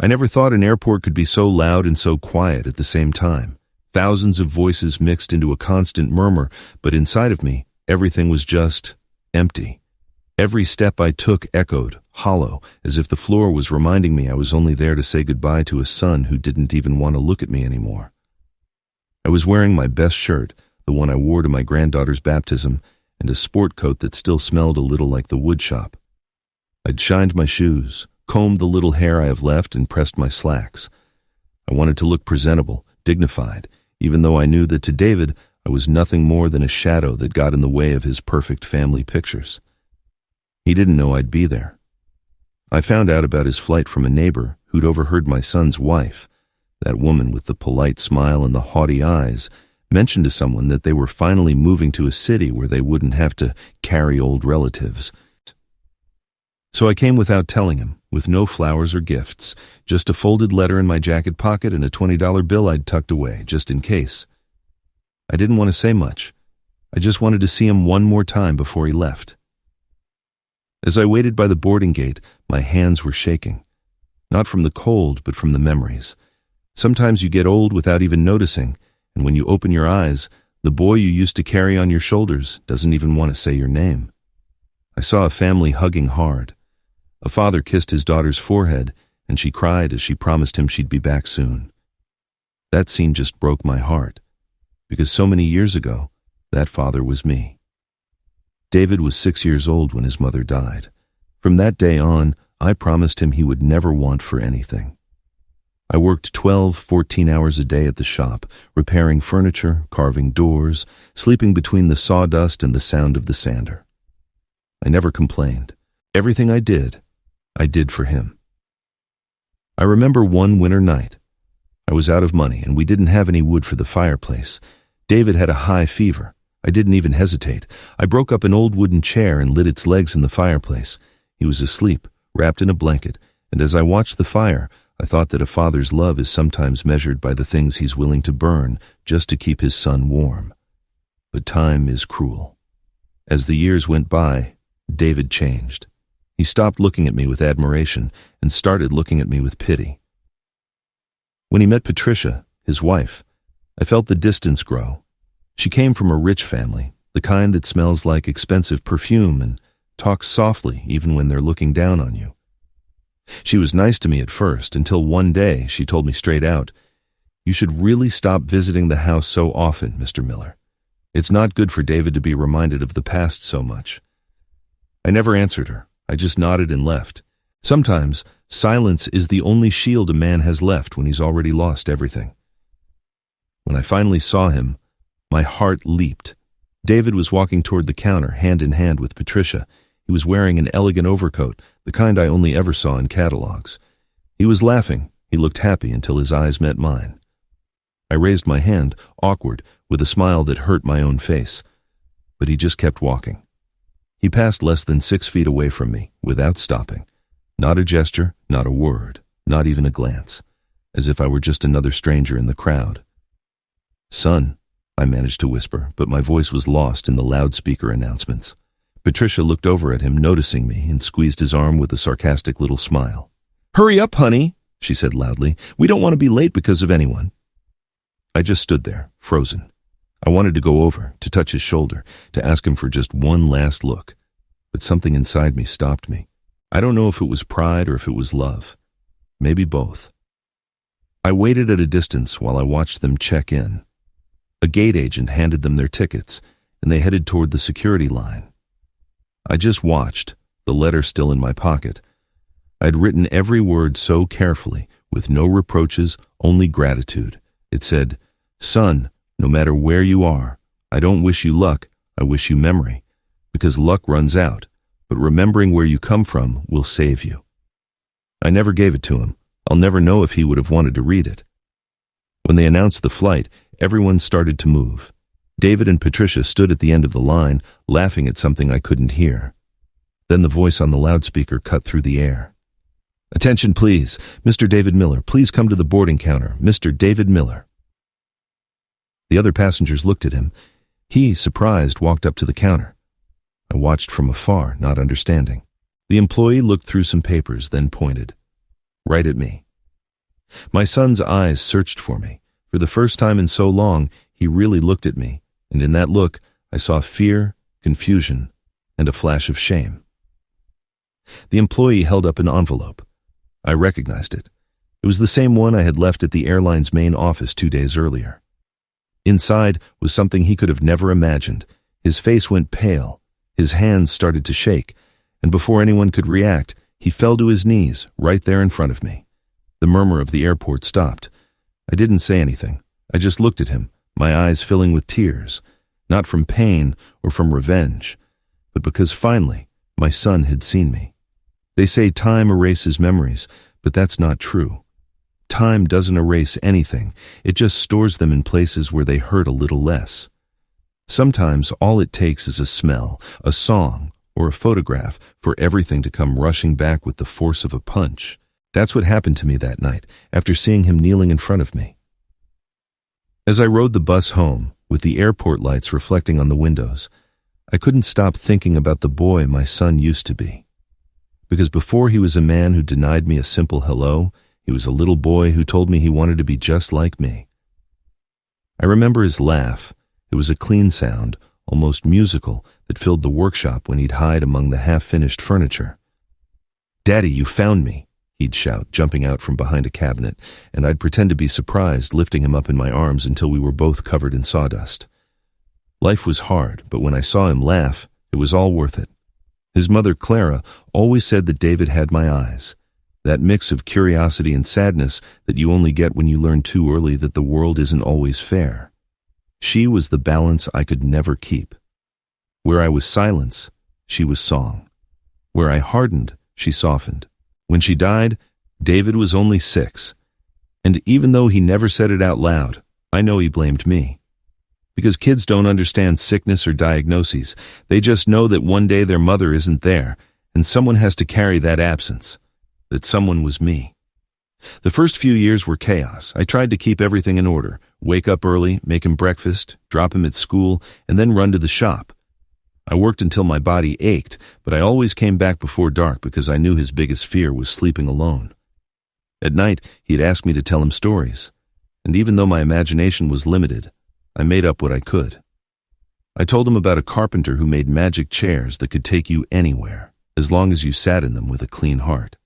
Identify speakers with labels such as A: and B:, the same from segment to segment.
A: I never thought an airport could be so loud and so quiet at the same time. Thousands of voices mixed into a constant murmur, but inside of me, everything was just empty. Every step I took echoed, hollow, as if the floor was reminding me I was only there to say goodbye to a son who didn't even want to look at me anymore. I was wearing my best shirt, the one I wore to my granddaughter's baptism, and a sport coat that still smelled a little like the wood shop. I'd shined my shoes, combed the little hair I have left, and pressed my slacks. I wanted to look presentable, dignified, even though I knew that to David I was nothing more than a shadow that got in the way of his perfect family pictures. He didn't know I'd be there. I found out about his flight from a neighbor who'd overheard my son's wife, that woman with the polite smile and the haughty eyes, mention to someone that they were finally moving to a city where they wouldn't have to carry old relatives. So I came without telling him, with no flowers or gifts, just a folded letter in my jacket pocket and a $20 bill I'd tucked away, just in case. I didn't want to say much. I just wanted to see him one more time before he left. As I waited by the boarding gate, my hands were shaking. Not from the cold, but from the memories. Sometimes you get old without even noticing, and when you open your eyes, the boy you used to carry on your shoulders doesn't even want to say your name. I saw a family hugging hard. A father kissed his daughter's forehead, and she cried as she promised him she'd be back soon. That scene just broke my heart, because so many years ago, that father was me. David was 6 years old when his mother died. From that day on, I promised him he would never want for anything. I worked 12, 14 hours a day at the shop, repairing furniture, carving doors, sleeping between the sawdust and the sound of the sander. I never complained. Everything I did for him. I remember one winter night. I was out of money and we didn't have any wood for the fireplace. David had a high fever. I didn't even hesitate. I broke up an old wooden chair and lit its legs in the fireplace. He was asleep, wrapped in a blanket, and as I watched the fire, I thought that a father's love is sometimes measured by the things he's willing to burn just to keep his son warm. But time is cruel. As the years went by, David changed. He stopped looking at me with admiration and started looking at me with pity. When he met Patricia, his wife, I felt the distance grow. She came from a rich family, the kind that smells like expensive perfume and talks softly even when they're looking down on you. She was nice to me at first until one day she told me straight out, "You should really stop visiting the house so often, Mr. Miller. It's not good for David to be reminded of the past so much." I never answered her. I just nodded and left. Sometimes silence is the only shield a man has left when he's already lost everything. When I finally saw him, my heart leaped. David was walking toward the counter, hand in hand with Patricia. He was wearing an elegant overcoat, the kind I only ever saw in catalogs. He was laughing. He looked happy until his eyes met mine. I raised my hand, awkward, with a smile that hurt my own face. But he just kept walking. He passed less than 6 feet away from me, without stopping. Not a gesture, not a word, not even a glance, as if I were just another stranger in the crowd. "Son," I managed to whisper, but my voice was lost in the loudspeaker announcements. Patricia looked over at him, noticing me, and squeezed his arm with a sarcastic little smile. "Hurry up, honey," she said loudly. "We don't want to be late because of anyone." I just stood there, frozen. I wanted to go over, to touch his shoulder, to ask him for just one last look. But something inside me stopped me. I don't know if it was pride or if it was love. Maybe both. I waited at a distance while I watched them check in. A gate agent handed them their tickets, and they headed toward the security line. I just watched, the letter still in my pocket. I'd written every word so carefully, with no reproaches, only gratitude. It said, "Son, no matter where you are, I don't wish you luck, I wish you memory, because luck runs out, but remembering where you come from will save you." I never gave it to him. I'll never know if he would have wanted to read it. When they announced the flight, everyone started to move. David and Patricia stood at the end of the line, laughing at something I couldn't hear. Then the voice on the loudspeaker cut through the air. "Attention, please. Mr. David Miller, please come to the boarding counter. Mr. David Miller." The other passengers looked at him. He, surprised, walked up to the counter. I watched from afar, not understanding. The employee looked through some papers, then pointed. Right at me. My son's eyes searched for me. For the first time in so long, he really looked at me, and in that look, I saw fear, confusion, and a flash of shame. The employee held up an envelope. I recognized it. It was the same one I had left at the airline's main office 2 days earlier. Inside was something he could have never imagined. His face went pale, his hands started to shake, and before anyone could react, he fell to his knees right there in front of me. The murmur of the airport stopped. I didn't say anything. I just looked at him, my eyes filling with tears, not from pain or from revenge, but because finally my son had seen me. They say time erases memories, but that's not true. Time doesn't erase anything. It just stores them in places where they hurt a little less. Sometimes all it takes is a smell, a song, or a photograph for everything to come rushing back with the force of a punch. That's what happened to me that night, after seeing him kneeling in front of me. As I rode the bus home, with the airport lights reflecting on the windows, I couldn't stop thinking about the boy my son used to be. Because before he was a man who denied me a simple hello, he was a little boy who told me he wanted to be just like me. I remember his laugh. It was a clean sound, almost musical, that filled the workshop when he'd hide among the half-finished furniture. "Daddy, you found me," he'd shout, jumping out from behind a cabinet, and I'd pretend to be surprised, lifting him up in my arms until we were both covered in sawdust. Life was hard, but when I saw him laugh, it was all worth it. His mother, Clara, always said that David had my eyes, that mix of curiosity and sadness that you only get when you learn too early that the world isn't always fair. She was the balance I could never keep. Where I was silence, she was song. Where I hardened, she softened. When she died, David was only 6. And even though he never said it out loud, I know he blamed me. Because kids don't understand sickness or diagnoses. They just know that one day their mother isn't there, and someone has to carry that absence. That someone was me. The first few years were chaos. I tried to keep everything in order. Wake up early, make him breakfast, drop him at school, and then run to the shop. I worked until my body ached, but I always came back before dark because I knew his biggest fear was sleeping alone. At night, he'd ask me to tell him stories, and even though my imagination was limited, I made up what I could. I told him about a carpenter who made magic chairs that could take you anywhere, as long as you sat in them with a clean heart.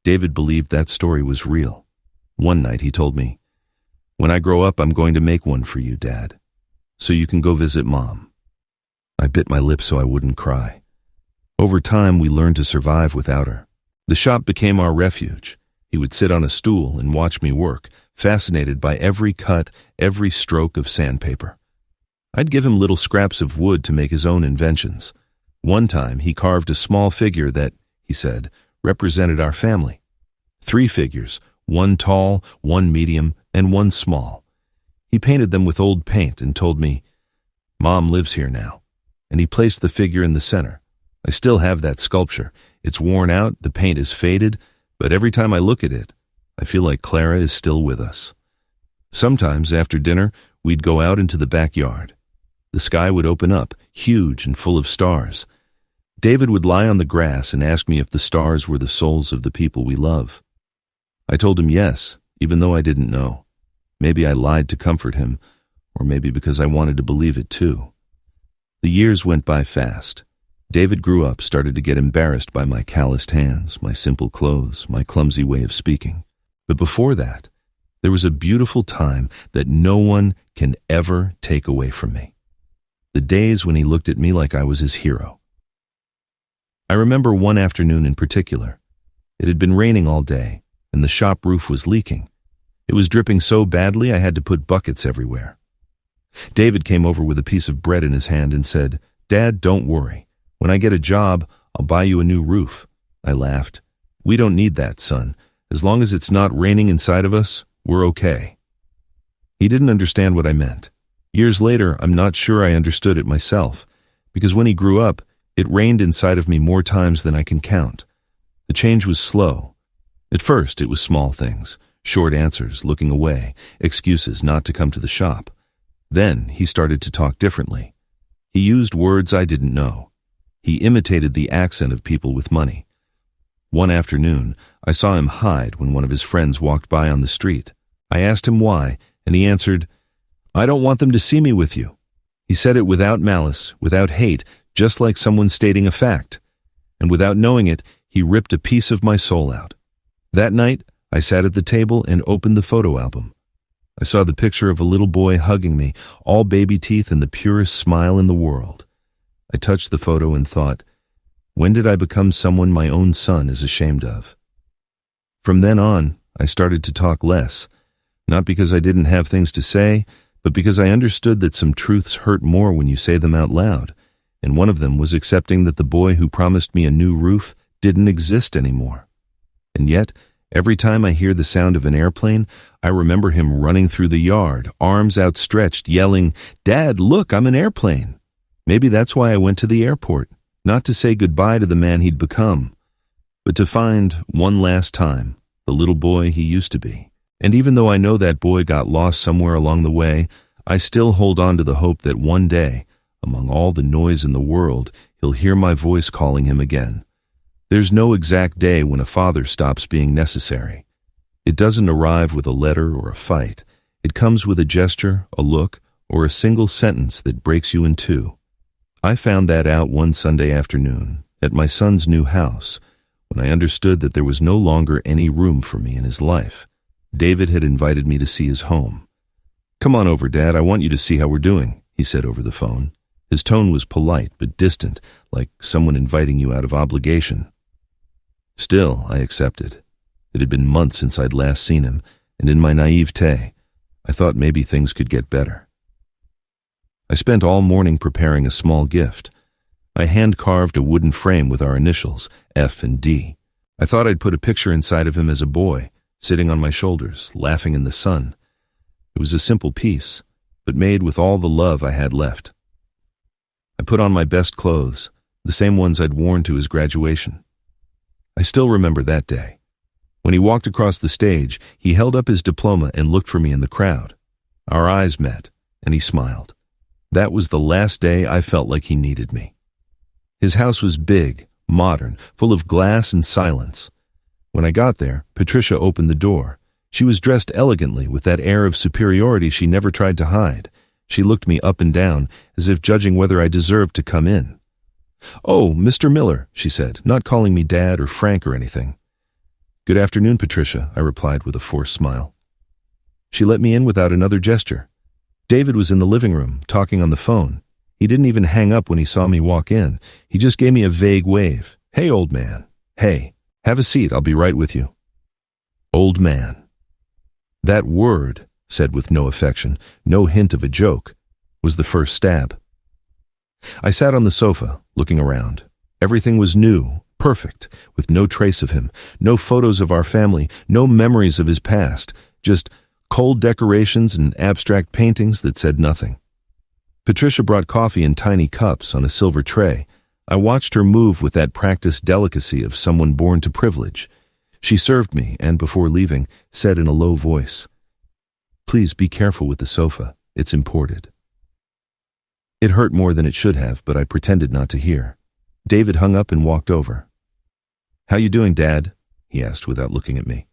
A: David believed that story was real. One night he told me, "When I grow up, I'm going to make one for you, Dad, so you can go visit Mom." I bit my lip so I wouldn't cry. Over time, we learned to survive without her. The shop became our refuge. He would sit on a stool and watch me work, fascinated by every cut, every stroke of sandpaper. I'd give him little scraps of wood to make his own inventions. One time, he carved a small figure that, he said, represented our family. 3 figures, one tall, one medium, and one small. He painted them with old paint and told me, "Mom lives here now." And he placed the figure in the center. I still have that sculpture. It's worn out, the paint is faded, but every time I look at it, I feel like Clara is still with us. Sometimes after dinner, we'd go out into the backyard. The sky would open up, huge and full of stars. David would lie on the grass and ask me if the stars were the souls of the people we love. I told him yes, even though I didn't know. Maybe I lied to comfort him, or maybe because I wanted to believe it too. The years went by fast. David grew up, started to get embarrassed by my calloused hands, my simple clothes, my clumsy way of speaking. But before that, there was a beautiful time that no one can ever take away from me. The days when he looked at me like I was his hero. I remember one afternoon in particular. It had been raining all day, and the shop roof was leaking. It was dripping so badly I had to put buckets everywhere. David came over with a piece of bread in his hand and said, "Dad, don't worry. When I get a job, I'll buy you a new roof." I laughed. "We don't need that, son. As long as it's not raining inside of us, we're okay." He didn't understand what I meant. Years later, I'm not sure I understood it myself, because when he grew up, it rained inside of me more times than I can count. The change was slow. At first, it was small things, short answers, looking away, excuses not to come to the shop. Then he started to talk differently. He used words I didn't know. He imitated the accent of people with money. One afternoon, I saw him hide when one of his friends walked by on the street. I asked him why, and he answered, "I don't want them to see me with you." He said it without malice, without hate, just like someone stating a fact. And without knowing it, he ripped a piece of my soul out. That night, I sat at the table and opened the photo album. I saw the picture of a little boy hugging me, all baby teeth and the purest smile in the world. I touched the photo and thought, when did I become someone my own son is ashamed of? From then on, I started to talk less, not because I didn't have things to say, but because I understood that some truths hurt more when you say them out loud, and one of them was accepting that the boy who promised me a new roof didn't exist anymore. And yet, every time I hear the sound of an airplane, I remember him running through the yard, arms outstretched, yelling, "Dad, look, I'm an airplane." Maybe that's why I went to the airport, not to say goodbye to the man he'd become, but to find, one last time, the little boy he used to be. And even though I know that boy got lost somewhere along the way, I still hold on to the hope that one day, among all the noise in the world, he'll hear my voice calling him again. There's no exact day when a father stops being necessary. It doesn't arrive with a letter or a fight. It comes with a gesture, a look, or a single sentence that breaks you in two. I found that out one Sunday afternoon at my son's new house when I understood that there was no longer any room for me in his life. David had invited me to see his home. "Come on over, Dad, I want you to see how we're doing," he said over the phone. His tone was polite but distant, like someone inviting you out of obligation. Still, I accepted. It had been months since I'd last seen him, and in my naivete, I thought maybe things could get better. I spent all morning preparing a small gift. I hand-carved a wooden frame with our initials, F and D. I thought I'd put a picture inside of him as a boy, sitting on my shoulders, laughing in the sun. It was a simple piece, but made with all the love I had left. I put on my best clothes, the same ones I'd worn to his graduation. I still remember that day. When he walked across the stage, he held up his diploma and looked for me in the crowd. Our eyes met, and he smiled. That was the last day I felt like he needed me. His house was big, modern, full of glass and silence. When I got there, Patricia opened the door. She was dressed elegantly with that air of superiority she never tried to hide. She looked me up and down, as if judging whether I deserved to come in. "Oh, Mr. Miller," she said, not calling me Dad or Frank or anything. "Good afternoon, Patricia," I replied with a forced smile. She let me in without another gesture. David was in the living room, talking on the phone. He didn't even hang up when he saw me walk in. He just gave me a vague wave. "Hey, old man. Hey, have a seat, I'll be right with you." Old man. That word, said with no affection, no hint of a joke, was the first stab. I sat on the sofa, looking around. Everything was new, perfect, with no trace of him, no photos of our family, no memories of his past, just cold decorations and abstract paintings that said nothing. Patricia brought coffee in tiny cups on a silver tray. I watched her move with that practiced delicacy of someone born to privilege. She served me and, before leaving, said in a low voice, "Please be careful with the sofa. It's imported." It hurt more than it should have, but I pretended not to hear. David hung up and walked over. "How you doing, Dad?" he asked without looking at me.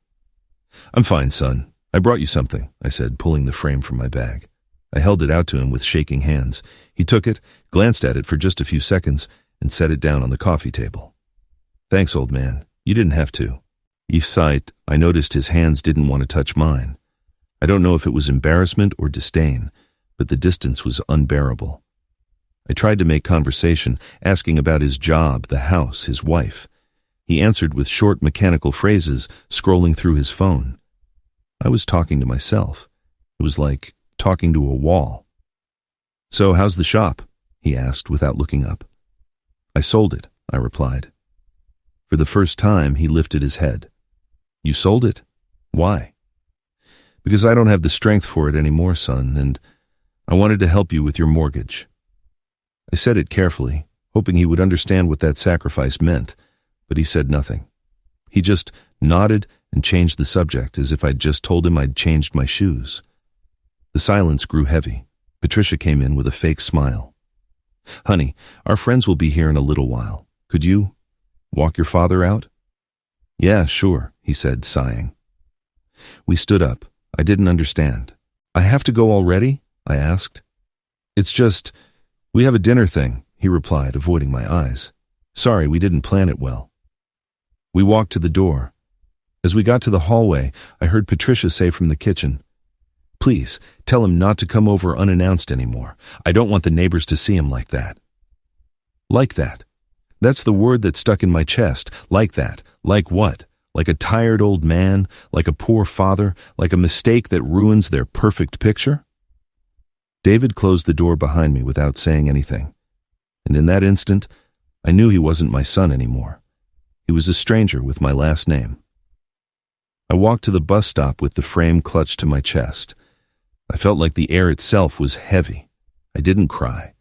A: "I'm fine, son. I brought you something," I said, pulling the frame from my bag. I held it out to him with shaking hands. He took it, glanced at it for just a few seconds, and set it down on the coffee table. "Thanks, old man. You didn't have to." Each sight, I noticed his hands didn't want to touch mine. I don't know if it was embarrassment or disdain, but the distance was unbearable. I tried to make conversation, asking about his job, the house, his wife. He answered with short mechanical phrases, scrolling through his phone. I was talking to myself. It was like talking to a wall. "So how's the shop?" he asked without looking up. "I sold it," I replied. For the first time, he lifted his head. "You sold it? Why?" "Because I don't have the strength for it anymore, son, and I wanted to help you with your mortgage." I said it carefully, hoping he would understand what that sacrifice meant, but he said nothing. He just nodded and changed the subject as if I'd just told him I'd changed my shoes. The silence grew heavy. Patricia came in with a fake smile. "Honey, our friends will be here in a little while. Could you walk your father out?" Yeah, sure, he said, sighing. We stood up. I didn't understand. I have to go already? I asked. It's just, we have a dinner thing, he replied, avoiding my eyes. Sorry, we didn't plan it well. We walked to the door. As we got to the hallway, I heard Patricia say from the kitchen, Please, tell him not to come over unannounced anymore. I don't want the neighbors to see him like that. Like that. That's the word that stuck in my chest. Like that. Like what? Like a tired old man? Like a poor father? Like a mistake that ruins their perfect picture? David closed the door behind me without saying anything. And in that instant, I knew he wasn't my son anymore. He was a stranger with my last name. I walked to the bus stop with the frame clutched to my chest. I felt like the air itself was heavy. I didn't cry.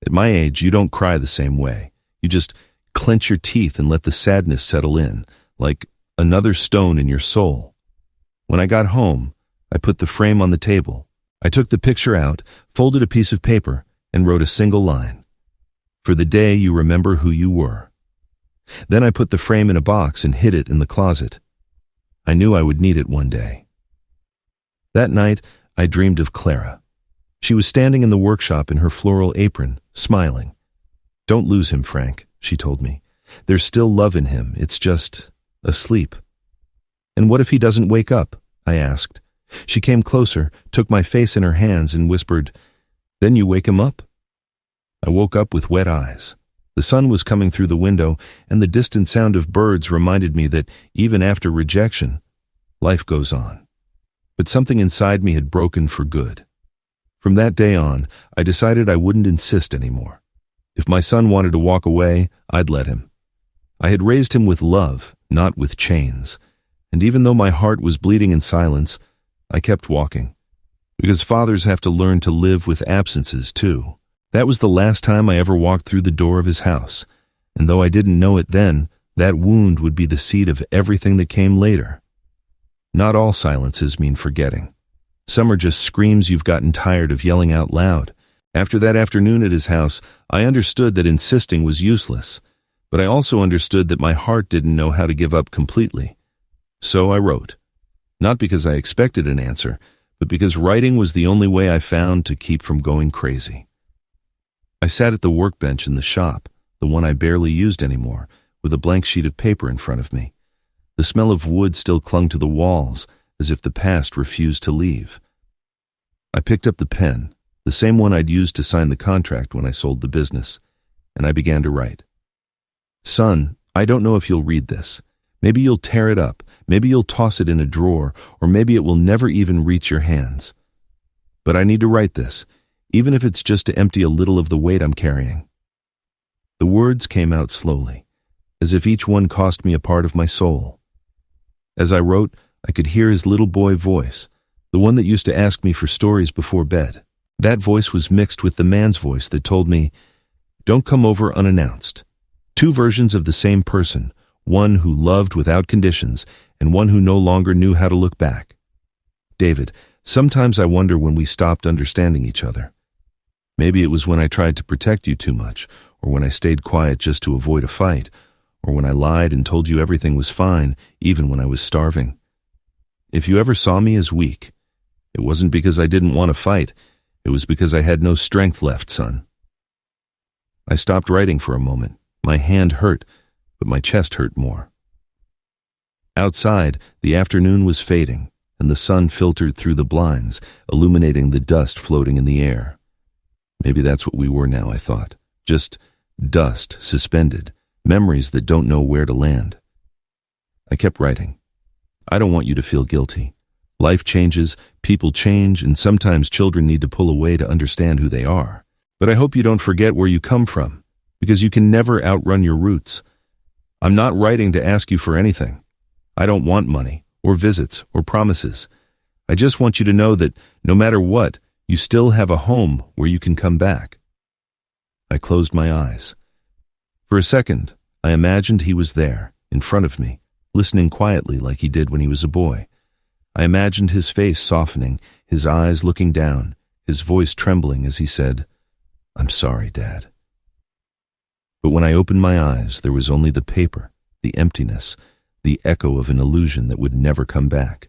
A: At my age, you don't cry the same way. You just clench your teeth and let the sadness settle in, like another stone in your soul. When I got home, I put the frame on the table. I took the picture out, folded a piece of paper, and wrote a single line. For the day you remember who you were. Then I put the frame in a box and hid it in the closet. I knew I would need it one day. That night, I dreamed of Clara. She was standing in the workshop in her floral apron, smiling. Don't lose him, Frank, she told me. There's still love in him, it's just asleep. And what if he doesn't wake up? I asked. She came closer, took my face in her hands and whispered, Then you wake him up? I woke up with wet eyes. The sun was coming through the window, and the distant sound of birds reminded me that even after rejection, life goes on. But something inside me had broken for good. From that day on, I decided I wouldn't insist anymore. If my son wanted to walk away, I'd let him. I had raised him with love, not with chains. And even though my heart was bleeding in silence, I kept walking. Because fathers have to learn to live with absences, too. That was the last time I ever walked through the door of his house. And though I didn't know it then, that wound would be the seed of everything that came later. Not all silences mean forgetting. Some are just screams you've gotten tired of yelling out loud. After that afternoon at his house, I understood that insisting was useless. But I also understood that my heart didn't know how to give up completely. So I wrote. Not because I expected an answer, but because writing was the only way I found to keep from going crazy. I sat at the workbench in the shop, the one I barely used anymore, with a blank sheet of paper in front of me. The smell of wood still clung to the walls, as if the past refused to leave. I picked up the pen, the same one I'd used to sign the contract when I sold the business, and I began to write. Son, I don't know if you'll read this. Maybe you'll tear it up, maybe you'll toss it in a drawer, or maybe it will never even reach your hands. But I need to write this, even if it's just to empty a little of the weight I'm carrying. The words came out slowly, as if each one cost me a part of my soul. As I wrote, I could hear his little boy voice, the one that used to ask me for stories before bed. That voice was mixed with the man's voice that told me, Don't come over unannounced. Two versions of the same person, one who loved without conditions, and one who no longer knew how to look back. David, sometimes I wonder when we stopped understanding each other. Maybe it was when I tried to protect you too much, or when I stayed quiet just to avoid a fight, or when I lied and told you everything was fine, even when I was starving. If you ever saw me as weak, it wasn't because I didn't want to fight, it was because I had no strength left, son. I stopped writing for a moment. My hand hurt, but my chest hurt more. Outside, the afternoon was fading, and the sun filtered through the blinds, illuminating the dust floating in the air. Maybe that's what we were now, I thought. Just dust, suspended, memories that don't know where to land. I kept writing. I don't want you to feel guilty. Life changes, people change, and sometimes children need to pull away to understand who they are. But I hope you don't forget where you come from, because you can never outrun your roots. I'm not writing to ask you for anything. I don't want money, or visits, or promises. I just want you to know that no matter what, you still have a home where you can come back. I closed my eyes. For a second, I imagined he was there, in front of me, listening quietly like he did when he was a boy. I imagined his face softening, his eyes looking down, his voice trembling as he said, I'm sorry, Dad. But when I opened my eyes, there was only the paper, the emptiness, the echo of an illusion that would never come back.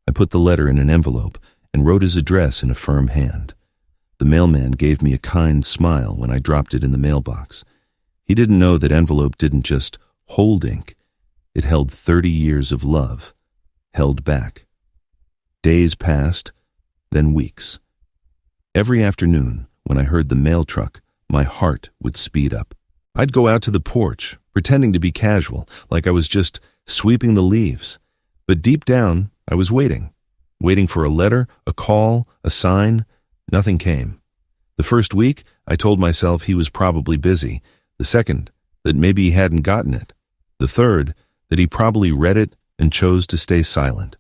A: I put the letter in an envelope and wrote his address in a firm hand. The mailman gave me a kind smile when I dropped it in the mailbox. He didn't know that envelope didn't just hold ink. It held 30 years of love, held back. Days passed, then weeks. Every afternoon, when I heard the mail truck, my heart would speed up. I'd go out to the porch, pretending to be casual, like I was just sweeping the leaves. But deep down, I was waiting for a letter, a call, a sign. Nothing came. The first week, I told myself he was probably busy. The second, that maybe he hadn't gotten it. The third, that he probably read it and chose to stay silent.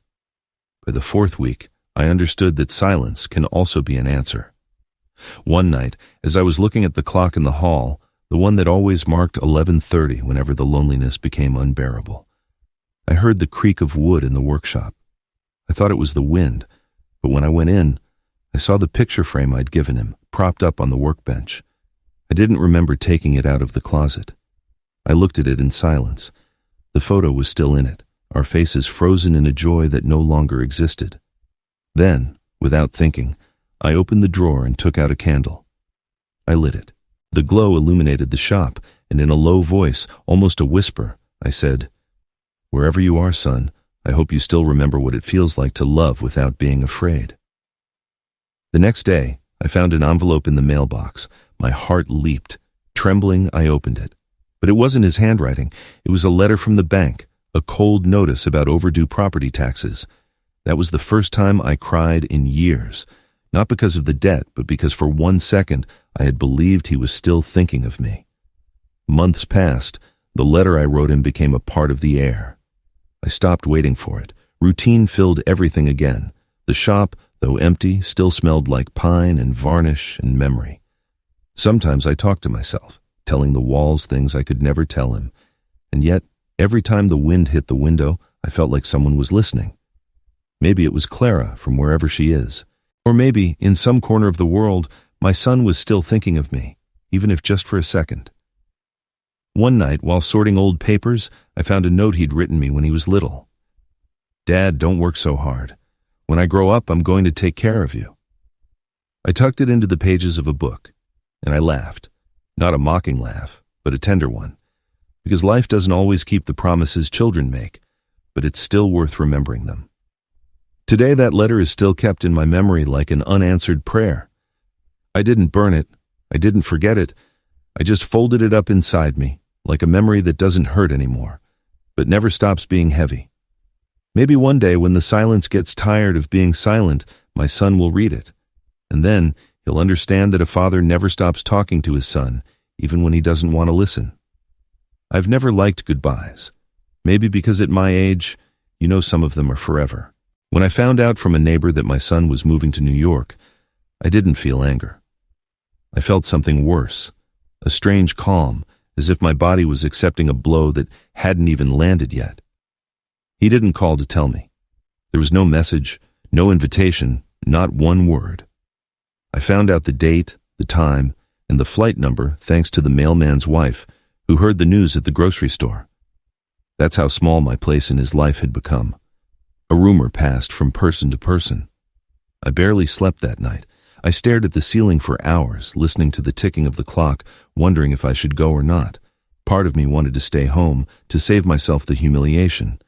A: By the fourth week, I understood that silence can also be an answer. One night, as I was looking at the clock in the hall, the one that always marked 11:30 whenever the loneliness became unbearable, I heard the creak of wood in the workshop. I thought it was the wind, but when I went in, I saw the picture frame I'd given him, propped up on the workbench. I didn't remember taking it out of the closet. I looked at it in silence. The photo was still in it, our faces frozen in a joy that no longer existed. Then, without thinking, I opened the drawer and took out a candle. I lit it. The glow illuminated the shop, and in a low voice, almost a whisper, I said, "Wherever you are, son, I hope you still remember what it feels like to love without being afraid." The next day, I found an envelope in the mailbox. My heart leaped. Trembling, I opened it. But it wasn't his handwriting. It was a letter from the bank, a cold notice about overdue property taxes. That was the first time I cried in years, not because of the debt, but because for 1 second I had believed he was still thinking of me. Months passed. The letter I wrote him became a part of the air. I stopped waiting for it. Routine filled everything again. The shop, though empty, still smelled like pine and varnish and memory. Sometimes I talked to myself, telling the walls things I could never tell him. And yet, every time the wind hit the window, I felt like someone was listening. Maybe it was Clara from wherever she is. Or maybe, in some corner of the world, my son was still thinking of me, even if just for a second. One night, while sorting old papers, I found a note he'd written me when he was little. "Dad, don't work so hard. When I grow up, I'm going to take care of you." I tucked it into the pages of a book, and I laughed. Not a mocking laugh, but a tender one. Because life doesn't always keep the promises children make, but it's still worth remembering them. Today, that letter is still kept in my memory like an unanswered prayer. I didn't burn it. I didn't forget it. I just folded it up inside me, like a memory that doesn't hurt anymore, but never stops being heavy. Maybe one day when the silence gets tired of being silent, my son will read it. And then he'll understand that a father never stops talking to his son, even when he doesn't want to listen. I've never liked goodbyes. Maybe because at my age, you know some of them are forever. When I found out from a neighbor that my son was moving to New York, I didn't feel anger. I felt something worse, a strange calm, as if my body was accepting a blow that hadn't even landed yet. He didn't call to tell me. There was no message, no invitation, not one word. I found out the date, the time, and the flight number thanks to the mailman's wife, who heard the news at the grocery store. That's how small my place in his life had become. A rumor passed from person to person. I barely slept that night. I stared at the ceiling for hours, listening to the ticking of the clock, wondering if I should go or not. Part of me wanted to stay home, to save myself the humiliation.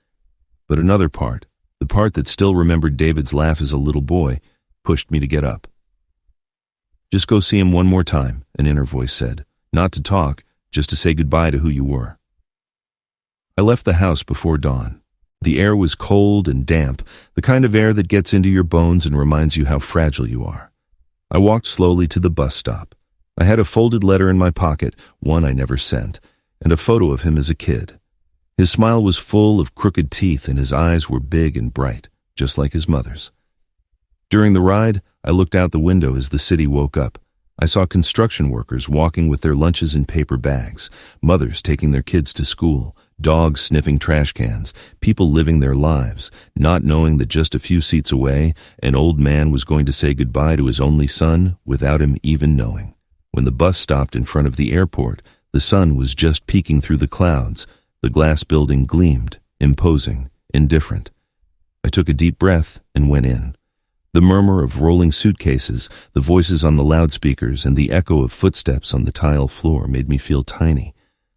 A: But another part, the part that still remembered David's laugh as a little boy, pushed me to get up. "Just go see him one more time," an inner voice said. "Not to talk, just to say goodbye to who you were." I left the house before dawn. The air was cold and damp, the kind of air that gets into your bones and reminds you how fragile you are. I walked slowly to the bus stop. I had a folded letter in my pocket, one I never sent, and a photo of him as a kid. His smile was full of crooked teeth and his eyes were big and bright, just like his mother's. During the ride, I looked out the window as the city woke up. I saw construction workers walking with their lunches in paper bags, mothers taking their kids to school, dogs sniffing trash cans, people living their lives, not knowing that just a few seats away, an old man was going to say goodbye to his only son without him even knowing. When the bus stopped in front of the airport, the sun was just peeking through the clouds. The glass building gleamed, imposing, indifferent. I took a deep breath and went in. The murmur of rolling suitcases, the voices on the loudspeakers, and the echo of footsteps on the tile floor made me feel tiny.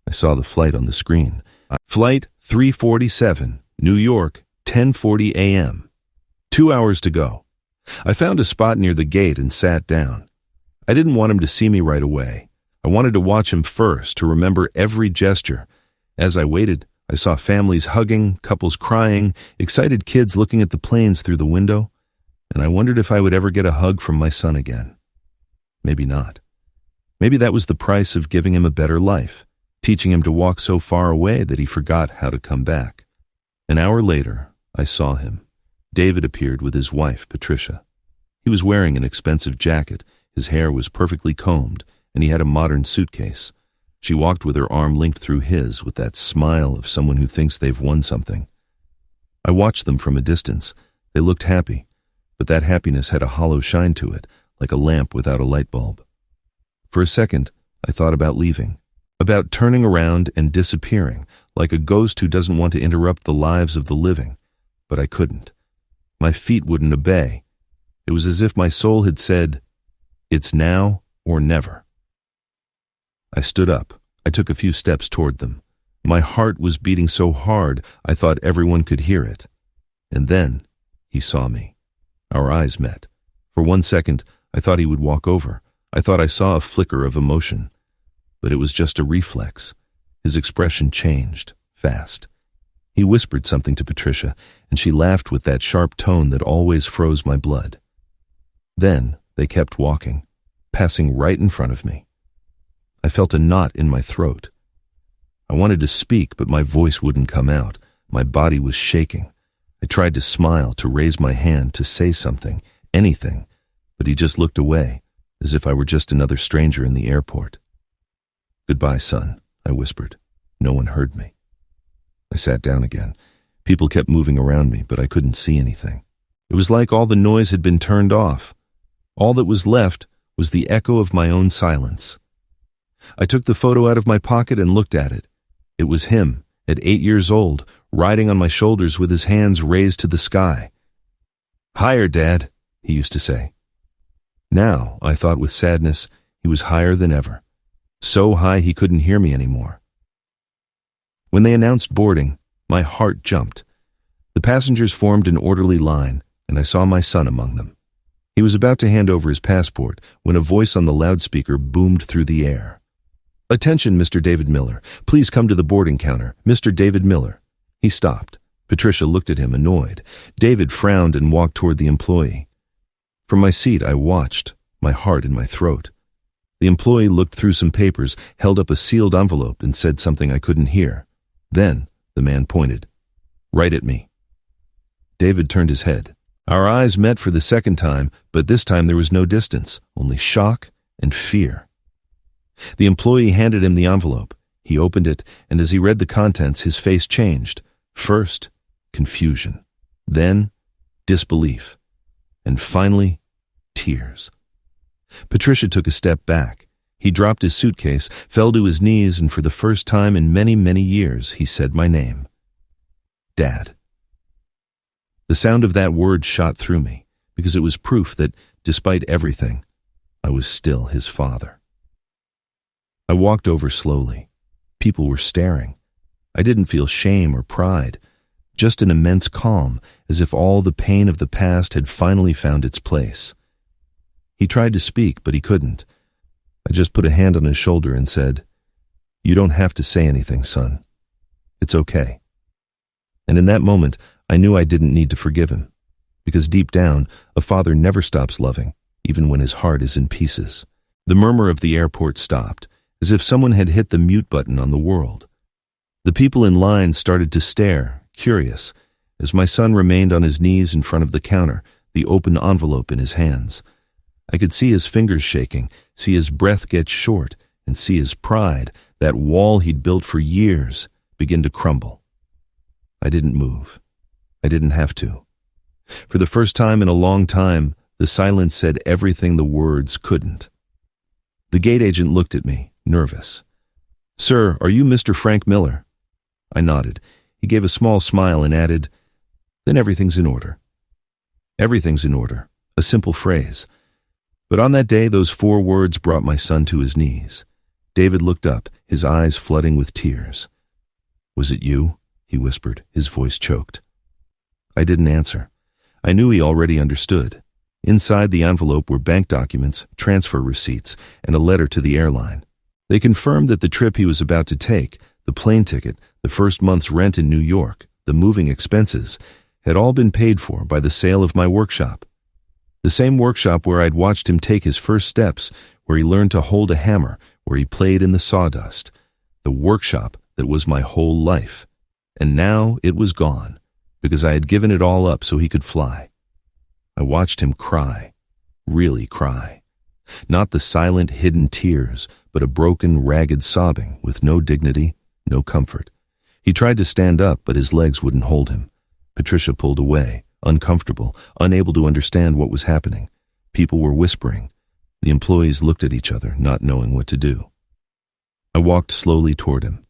A: I saw the flight on the screen. Flight 347, New York, 10:40 a.m. 2 hours to go. I found a spot near the gate and sat down. I didn't want him to see me right away. I wanted to watch him first, to remember every gesture. As I waited, I saw families hugging, couples crying, excited kids looking at the planes through the window, and I wondered if I would ever get a hug from my son again. Maybe not. Maybe that was the price of giving him a better life, teaching him to walk so far away that he forgot how to come back. An hour later, I saw him. David appeared with his wife, Patricia. He was wearing an expensive jacket, his hair was perfectly combed, and he had a modern suitcase. She walked with her arm linked through his with that smile of someone who thinks they've won something. I watched them from a distance. They looked happy, but that happiness had a hollow shine to it, like a lamp without a light bulb. For a second, I thought about leaving, about turning around and disappearing, like a ghost who doesn't want to interrupt the lives of the living. But I couldn't. My feet wouldn't obey. It was as if my soul had said, "It's now or never." I stood up. I took a few steps toward them. My heart was beating so hard I thought everyone could hear it. And then he saw me. Our eyes met. For 1 second, I thought he would walk over. I thought I saw a flicker of emotion. But it was just a reflex. His expression changed, fast. He whispered something to Patricia, and she laughed with that sharp tone that always froze my blood. Then they kept walking, passing right in front of me. I felt a knot in my throat. I wanted to speak, but my voice wouldn't come out. My body was shaking. I tried to smile, to raise my hand, to say something, anything, but he just looked away, as if I were just another stranger in the airport. "Goodbye, son," I whispered. No one heard me. I sat down again. People kept moving around me, but I couldn't see anything. It was like all the noise had been turned off. All that was left was the echo of my own silence. I took the photo out of my pocket and looked at it. It was him, at 8 years old, riding on my shoulders with his hands raised to the sky. "Higher, Dad," he used to say. Now, I thought with sadness, he was higher than ever. So high he couldn't hear me anymore. When they announced boarding, my heart jumped. The passengers formed an orderly line, and I saw my son among them. He was about to hand over his passport when a voice on the loudspeaker boomed through the air. "Attention, Mr. David Miller. Please come to the boarding counter. Mr. David Miller." He stopped. Patricia looked at him, annoyed. David frowned and walked toward the employee. From my seat, I watched, my heart in my throat. The employee looked through some papers, held up a sealed envelope, and said something I couldn't hear. Then the man pointed. "Right at me." David turned his head. Our eyes met for the second time, but this time there was no distance, only shock and fear. The employee handed him the envelope. He opened it, and as he read the contents, his face changed. First, confusion. Then, disbelief. And finally, tears. Patricia took a step back. He dropped his suitcase, fell to his knees, and for the first time in many, many years, he said my name. Dad. The sound of that word shot through me, because it was proof that, despite everything, I was still his father. I walked over slowly. People were staring. I didn't feel shame or pride, just an immense calm, as if all the pain of the past had finally found its place. He tried to speak, but he couldn't. I just put a hand on his shoulder and said, "You don't have to say anything, son. It's okay." And in that moment, I knew I didn't need to forgive him, because deep down, a father never stops loving, even when his heart is in pieces. The murmur of the airport stopped, as if someone had hit the mute button on the world. The people in line started to stare, curious, as my son remained on his knees in front of the counter, the open envelope in his hands. I could see his fingers shaking, see his breath get short, and see his pride, that wall he'd built for years, begin to crumble. I didn't move. I didn't have to. For the first time in a long time, the silence said everything the words couldn't. The gate agent looked at me, nervous. "Sir, are you Mr. Frank Miller?" I nodded. He gave a small smile and added, "Then everything's in order." Everything's in order, a simple phrase. But on that day, those 4 words brought my son to his knees. David looked up, his eyes flooding with tears. "Was it you?" he whispered, his voice choked. I didn't answer. I knew he already understood. Inside the envelope were bank documents, transfer receipts, and a letter to the airline. They confirmed that the trip he was about to take, the plane ticket, the first month's rent in New York, the moving expenses, had all been paid for by the sale of my workshop. The same workshop where I'd watched him take his first steps, where he learned to hold a hammer, where he played in the sawdust. The workshop that was my whole life. And now it was gone, because I had given it all up so he could fly. I watched him cry, really cry. Not the silent, hidden tears, but a broken, ragged sobbing with no dignity, no comfort. He tried to stand up, but his legs wouldn't hold him. Patricia pulled away, uncomfortable, unable to understand what was happening. People were whispering. The employees looked at each other, not knowing what to do. I walked slowly toward him.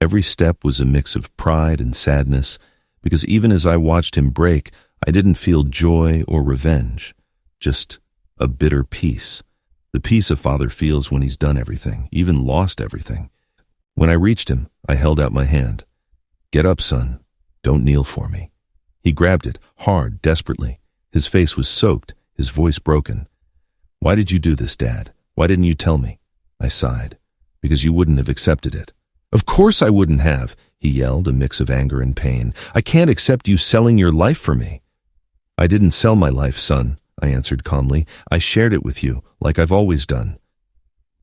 A: Every step was a mix of pride and sadness, because even as I watched him break, I didn't feel joy or revenge, just a bitter peace. The peace a father feels when he's done everything, even lost everything. When I reached him, I held out my hand. "Get up, son. Don't kneel for me." He grabbed it, hard, desperately. His face was soaked, his voice broken. "Why did you do this, Dad? Why didn't you tell me?" I sighed. "Because you wouldn't have accepted it." "Of course I wouldn't have," he yelled, a mix of anger and pain. "I can't accept you selling your life for me." "I didn't sell my life, son," I answered calmly. "I shared it with you, like I've always done."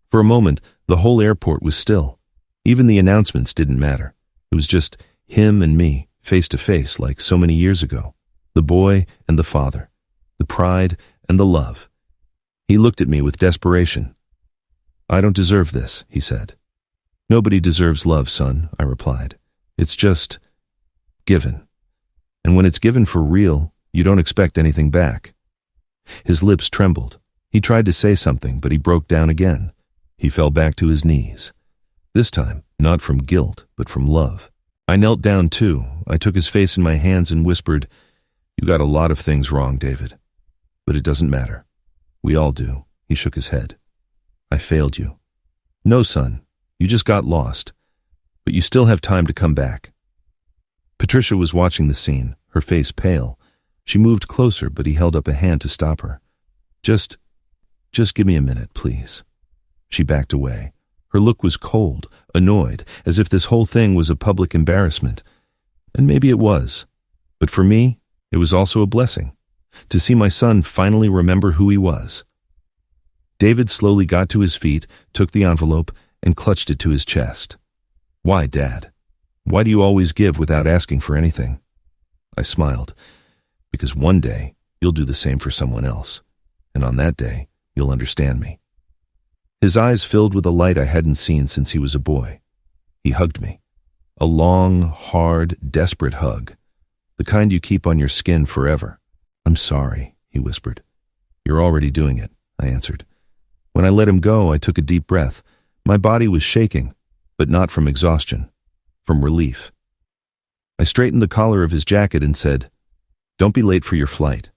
A: For a moment, the whole airport was still. Even the announcements didn't matter. It was just him and me, face to face, like so many years ago. The boy and the father. The pride and the love. He looked at me with desperation. "I don't deserve this," he said. "Nobody deserves love, son," I replied. "It's just given. And when it's given for real, you don't expect anything back." His lips trembled. He tried to say something, but he broke down again. He fell back to his knees. This time, not from guilt, but from love. I knelt down too. I took his face in my hands and whispered, "You got a lot of things wrong, David. But it doesn't matter. We all do." He shook his head. "I failed you." "No, son. You just got lost. But you still have time to come back." Patricia was watching the scene, her face pale. She moved closer, but he held up a hand to stop her. Just give me a minute, please." She backed away. Her look was cold, annoyed, as if this whole thing was a public embarrassment. And maybe it was. But for me, it was also a blessing. To see my son finally remember who he was. David slowly got to his feet, took the envelope, and clutched it to his chest. "Why, Dad? Why do you always give without asking for anything?" I smiled. "Because one day, you'll do the same for someone else. And on that day, you'll understand me." His eyes filled with a light I hadn't seen since he was a boy. He hugged me. A long, hard, desperate hug. The kind you keep on your skin forever. "I'm sorry," he whispered. "You're already doing it," I answered. When I let him go, I took a deep breath. My body was shaking, but not from exhaustion, from relief. I straightened the collar of his jacket and said, "Don't be late for your flight."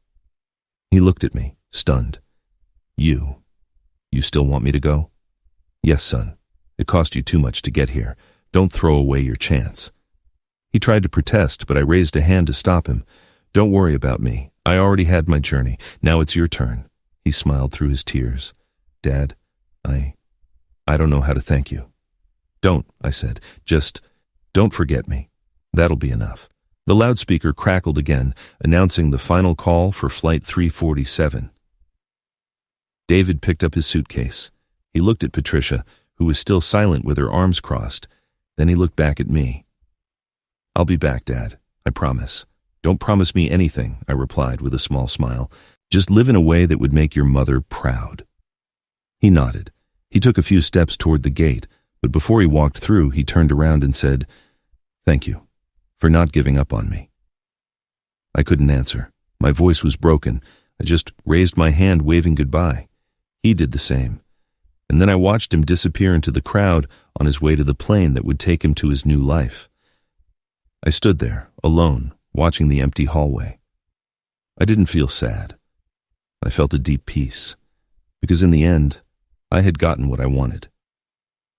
A: He looked at me, stunned. You still want me to go?" "Yes, son. It cost you too much to get here. Don't throw away your chance." He tried to protest, but I raised a hand to stop him. "Don't worry about me. I already had my journey. Now it's your turn." He smiled through his tears. "Dad, I don't know how to thank you." "Don't," I said. "Just don't forget me. That'll be enough." The loudspeaker crackled again, announcing the final call for Flight 347. David picked up his suitcase. He looked at Patricia, who was still silent with her arms crossed. Then he looked back at me. "I'll be back, Dad. I promise." "Don't promise me anything," I replied with a small smile. "Just live in a way that would make your mother proud." He nodded. He took a few steps toward the gate, but before he walked through, he turned around and said, "Thank you for not giving up on me." I couldn't answer. My voice was broken. I just raised my hand, waving goodbye. He did the same. And then I watched him disappear into the crowd on his way to the plane that would take him to his new life. I stood there, alone, watching the empty hallway. I didn't feel sad. I felt a deep peace, because in the end, I had gotten what I wanted.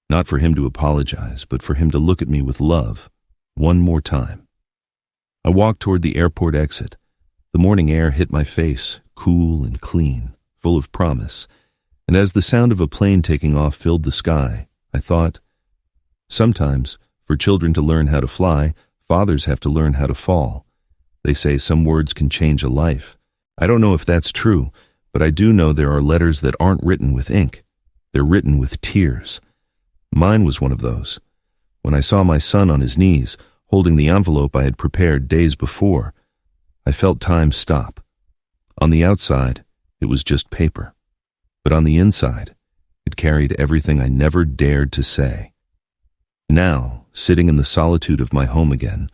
A: Not for him to apologize, but for him to look at me with love, one more time. I walked toward the airport exit. The morning air hit my face, cool and clean, full of promise, and as the sound of a plane taking off filled the sky, I thought, sometimes, for children to learn how to fly, fathers have to learn how to fall. They say some words can change a life. I don't know if that's true, but I do know there are letters that aren't written with ink. They're written with tears. Mine was one of those. When I saw my son on his knees, holding the envelope I had prepared days before, I felt time stop. On the outside, it was just paper. But on the inside, it carried everything I never dared to say. Now, sitting in the solitude of my home again,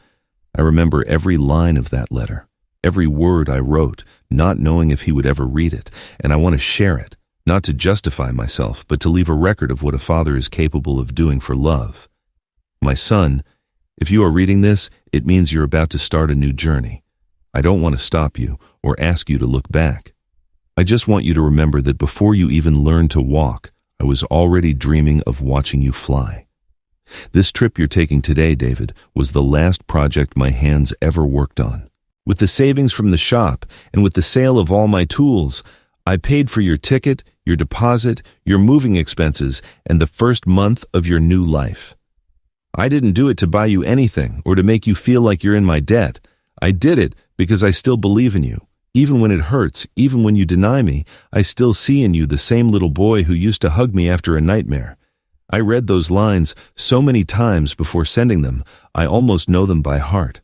A: I remember every line of that letter, every word I wrote, not knowing if he would ever read it, and I want to share it. Not to justify myself, but to leave a record of what a father is capable of doing for love. My son, if you are reading this, it means you're about to start a new journey. I don't want to stop you or ask you to look back. I just want you to remember that before you even learned to walk, I was already dreaming of watching you fly. This trip you're taking today, David, was the last project my hands ever worked on. With the savings from the shop and with the sale of all my tools, I paid for your ticket, your deposit, your moving expenses, and the first month of your new life. I didn't do it to buy you anything or to make you feel like you're in my debt. I did it because I still believe in you. Even when it hurts, even when you deny me, I still see in you the same little boy who used to hug me after a nightmare. I read those lines so many times before sending them, I almost know them by heart.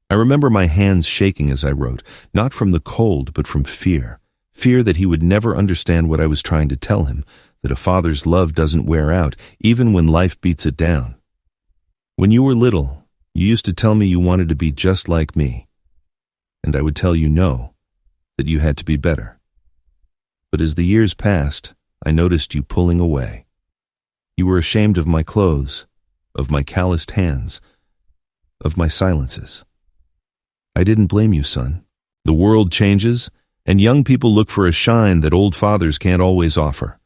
A: I remember my hands shaking as I wrote, not from the cold, but from fear. Fear that he would never understand what I was trying to tell him, that a father's love doesn't wear out, even when life beats it down. When you were little, you used to tell me you wanted to be just like me, and I would tell you no, that you had to be better. But as the years passed, I noticed you pulling away. You were ashamed of my clothes, of my calloused hands, of my silences. I didn't blame you, son. The world changes, and young people look for a shine that old fathers can't always offer.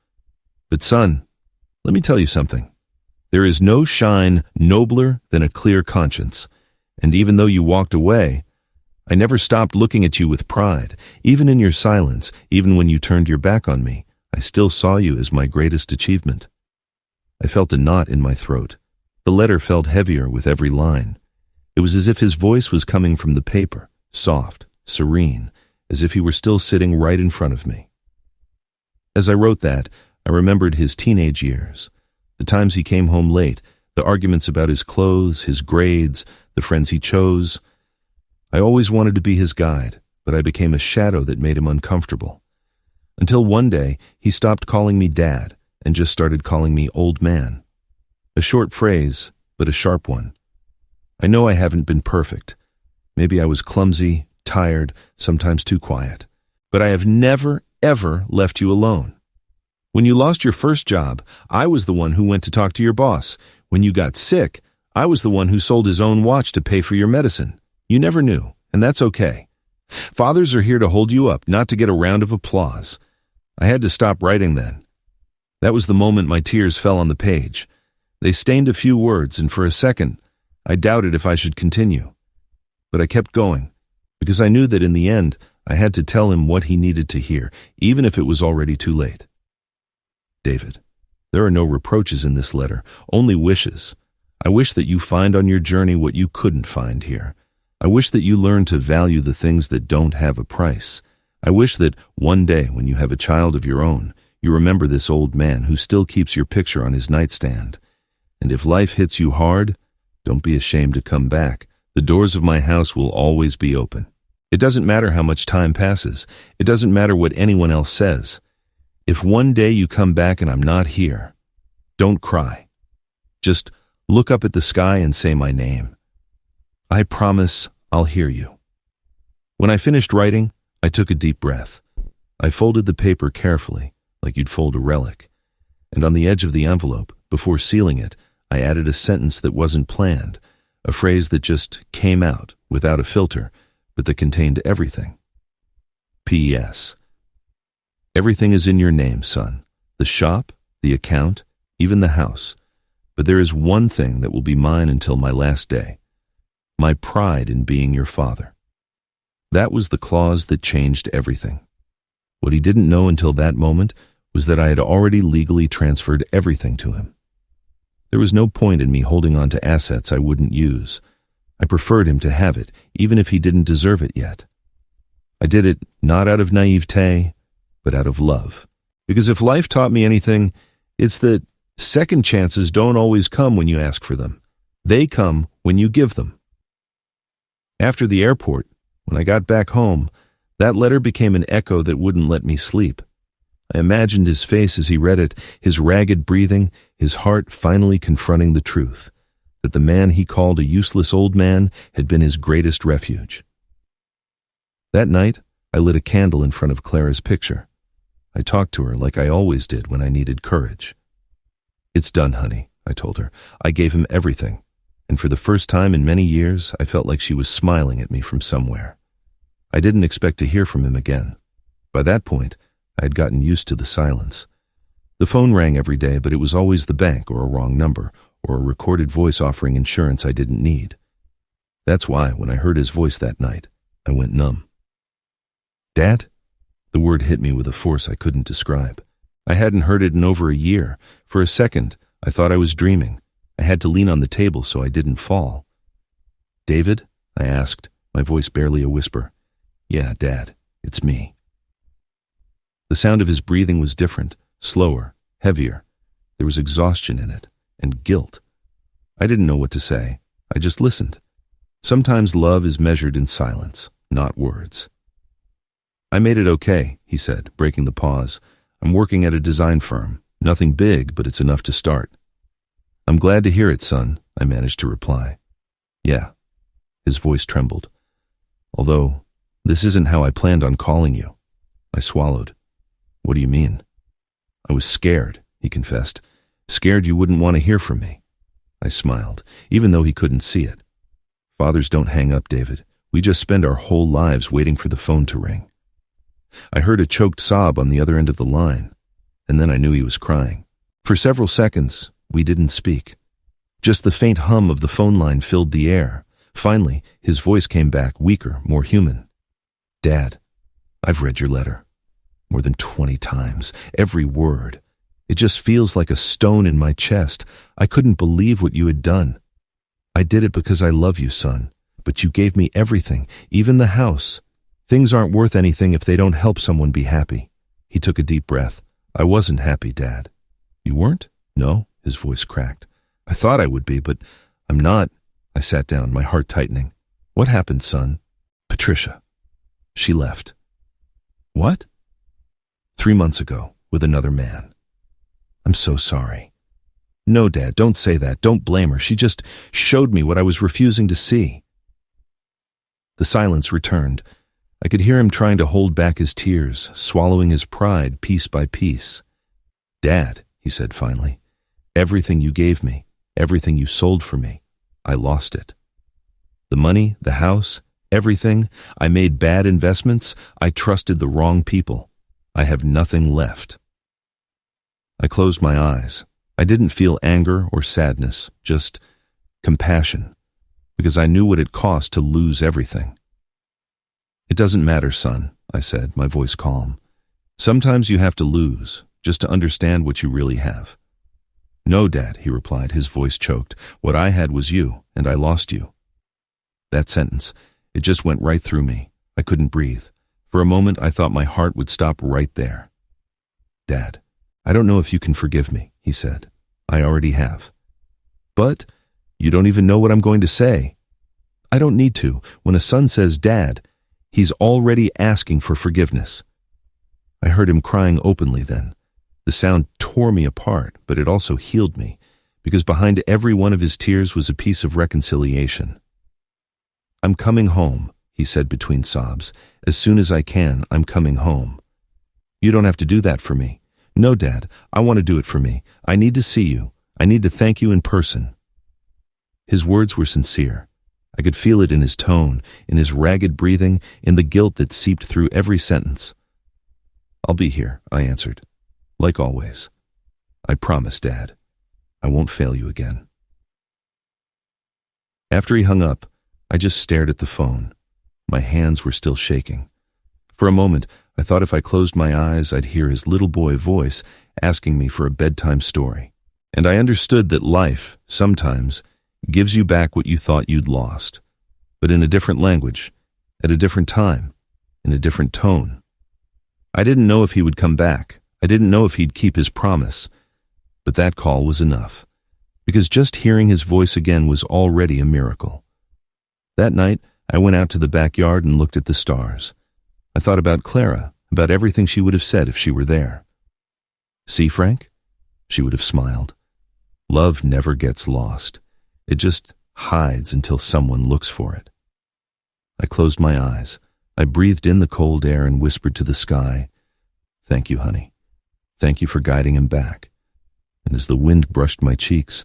A: But son, let me tell you something. There is no shine nobler than a clear conscience, and even though you walked away, I never stopped looking at you with pride. Even in your silence, even when you turned your back on me, I still saw you as my greatest achievement. I felt a knot in my throat. The letter felt heavier with every line. It was as if his voice was coming from the paper, soft, serene, as if he were still sitting right in front of me. As I wrote that, I remembered his teenage years, the times he came home late, the arguments about his clothes, his grades, the friends he chose. I always wanted to be his guide, but I became a shadow that made him uncomfortable. Until one day, he stopped calling me Dad and just started calling me Old Man. A short phrase, but a sharp one. I know I haven't been perfect. Maybe I was clumsy, tired, sometimes too quiet. But I have never, ever left you alone. When you lost your first job, I was the one who went to talk to your boss. When you got sick, I was the one who sold his own watch to pay for your medicine. You never knew, and that's okay. Fathers are here to hold you up, not to get a round of applause. I had to stop writing then. That was the moment my tears fell on the page. They stained a few words, and for a second, I doubted if I should continue. But I kept going, because I knew that in the end, I had to tell him what he needed to hear, even if it was already too late. David, there are no reproaches in this letter, only wishes. I wish that you find on your journey what you couldn't find here. I wish that you learn to value the things that don't have a price. I wish that one day, when you have a child of your own, you remember this old man who still keeps your picture on his nightstand. And if life hits you hard, don't be ashamed to come back. The doors of my house will always be open. It doesn't matter how much time passes. It doesn't matter what anyone else says. If one day you come back and I'm not here, don't cry. Just look up at the sky and say my name. I promise I'll hear you. When I finished writing, I took a deep breath. I folded the paper carefully, like you'd fold a relic. And on the edge of the envelope, before sealing it, I added a sentence that wasn't planned, a phrase that just came out without a filter, but that contained everything. P.S. Everything is in your name, son. The shop, the account, even the house. But there is one thing that will be mine until my last day. My pride in being your father. That was the clause that changed everything. What he didn't know until that moment was that I had already legally transferred everything to him. There was no point in me holding on to assets I wouldn't use. I preferred him to have it, even if he didn't deserve it yet. I did it not out of naivete, but out of love. Because if life taught me anything, it's that second chances don't always come when you ask for them. They come when you give them. After the airport, when I got back home, that letter became an echo that wouldn't let me sleep. I imagined his face as he read it, his ragged breathing, his heart finally confronting the truth, that the man he called a useless old man had been his greatest refuge. That night, I lit a candle in front of Clara's picture. I talked to her like I always did when I needed courage. "It's done, honey," I told her. I gave him everything, and for the first time in many years, I felt like she was smiling at me from somewhere. I didn't expect to hear from him again. By that point, I had gotten used to the silence. The phone rang every day, but it was always the bank or a wrong number, or a recorded voice offering insurance I didn't need. That's why, when I heard his voice that night, I went numb. "Dad?" The word hit me with a force I couldn't describe. I hadn't heard it in over a year. For a second, I thought I was dreaming. I had to lean on the table so I didn't fall. "David?" I asked, my voice barely a whisper. "Yeah, Dad, it's me." The sound of his breathing was different, slower, heavier. There was exhaustion in it, and guilt. I didn't know what to say. I just listened. Sometimes love is measured in silence, not words. "I made it okay," he said, breaking the pause. "I'm working at a design firm. Nothing big, but it's enough to start." "I'm glad to hear it, son," I managed to reply. "Yeah." His voice trembled. "Although, this isn't how I planned on calling you." I swallowed. "What do you mean?" "I was scared," he confessed. "Scared you wouldn't want to hear from me." I smiled, even though he couldn't see it. Fathers don't hang up, David. We just spend our whole lives waiting for the phone to ring. I heard a choked sob on the other end of the line, and then I knew he was crying. For several seconds, we didn't speak. Just the faint hum of the phone line filled the air. Finally, his voice came back, weaker, more human. "Dad, I've read your letter. More than 20 times, every word. It just feels like a stone in my chest. I couldn't believe what you had done. I did it because I love you, son, but you gave me everything, even the house. Things aren't worth anything if they don't help someone be happy." He took a deep breath. "I wasn't happy, Dad." "You weren't?" "No," his voice cracked. "I thought I would be, but I'm not." I sat down, my heart tightening. "What happened, son?" "Patricia. She left." "What?" 3 months ago, with another man." "I'm so sorry." "No, Dad, don't say that. Don't blame her. She just showed me what I was refusing to see." The silence returned. I could hear him trying to hold back his tears, swallowing his pride piece by piece. "Dad," he said finally, "everything you gave me, everything you sold for me, I lost it. The money, the house, everything. I made bad investments. I trusted the wrong people. I have nothing left." I closed my eyes. I didn't feel anger or sadness, just compassion, because I knew what it cost to lose everything. "It doesn't matter, son," I said, my voice calm. "Sometimes you have to lose, just to understand what you really have." "No, Dad," he replied, his voice choked. "What I had was you, and I lost you." That sentence, it just went right through me. I couldn't breathe. For a moment, I thought my heart would stop right there. "Dad, I don't know if you can forgive me," he said. "I already have." "But you don't even know what I'm going to say." "I don't need to. When a son says Dad, he's already asking for forgiveness." I heard him crying openly then. The sound tore me apart, but it also healed me, because behind every one of his tears was a piece of reconciliation. "I'm coming home," he said between sobs. "As soon as I can, I'm coming home." "You don't have to do that for me." "No, Dad, I want to do it for me. I need to see you. I need to thank you in person." His words were sincere. I could feel it in his tone, in his ragged breathing, in the guilt that seeped through every sentence. "I'll be here," I answered. "Like always. I promise, Dad. I won't fail you again." After he hung up, I just stared at the phone. My hands were still shaking. For a moment, I thought if I closed my eyes, I'd hear his little boy voice asking me for a bedtime story. And I understood that life, sometimes, gives you back what you thought you'd lost, but in a different language, at a different time, in a different tone. I didn't know if he would come back. I didn't know if he'd keep his promise. But that call was enough, because just hearing his voice again was already a miracle. That night, I went out to the backyard and looked at the stars. I thought about Clara, about everything she would have said if she were there. "See, Frank?" She would have smiled. "Love never gets lost. It just hides until someone looks for it." I closed my eyes. I breathed in the cold air and whispered to the sky, "Thank you, honey. Thank you for guiding him back." And as the wind brushed my cheeks,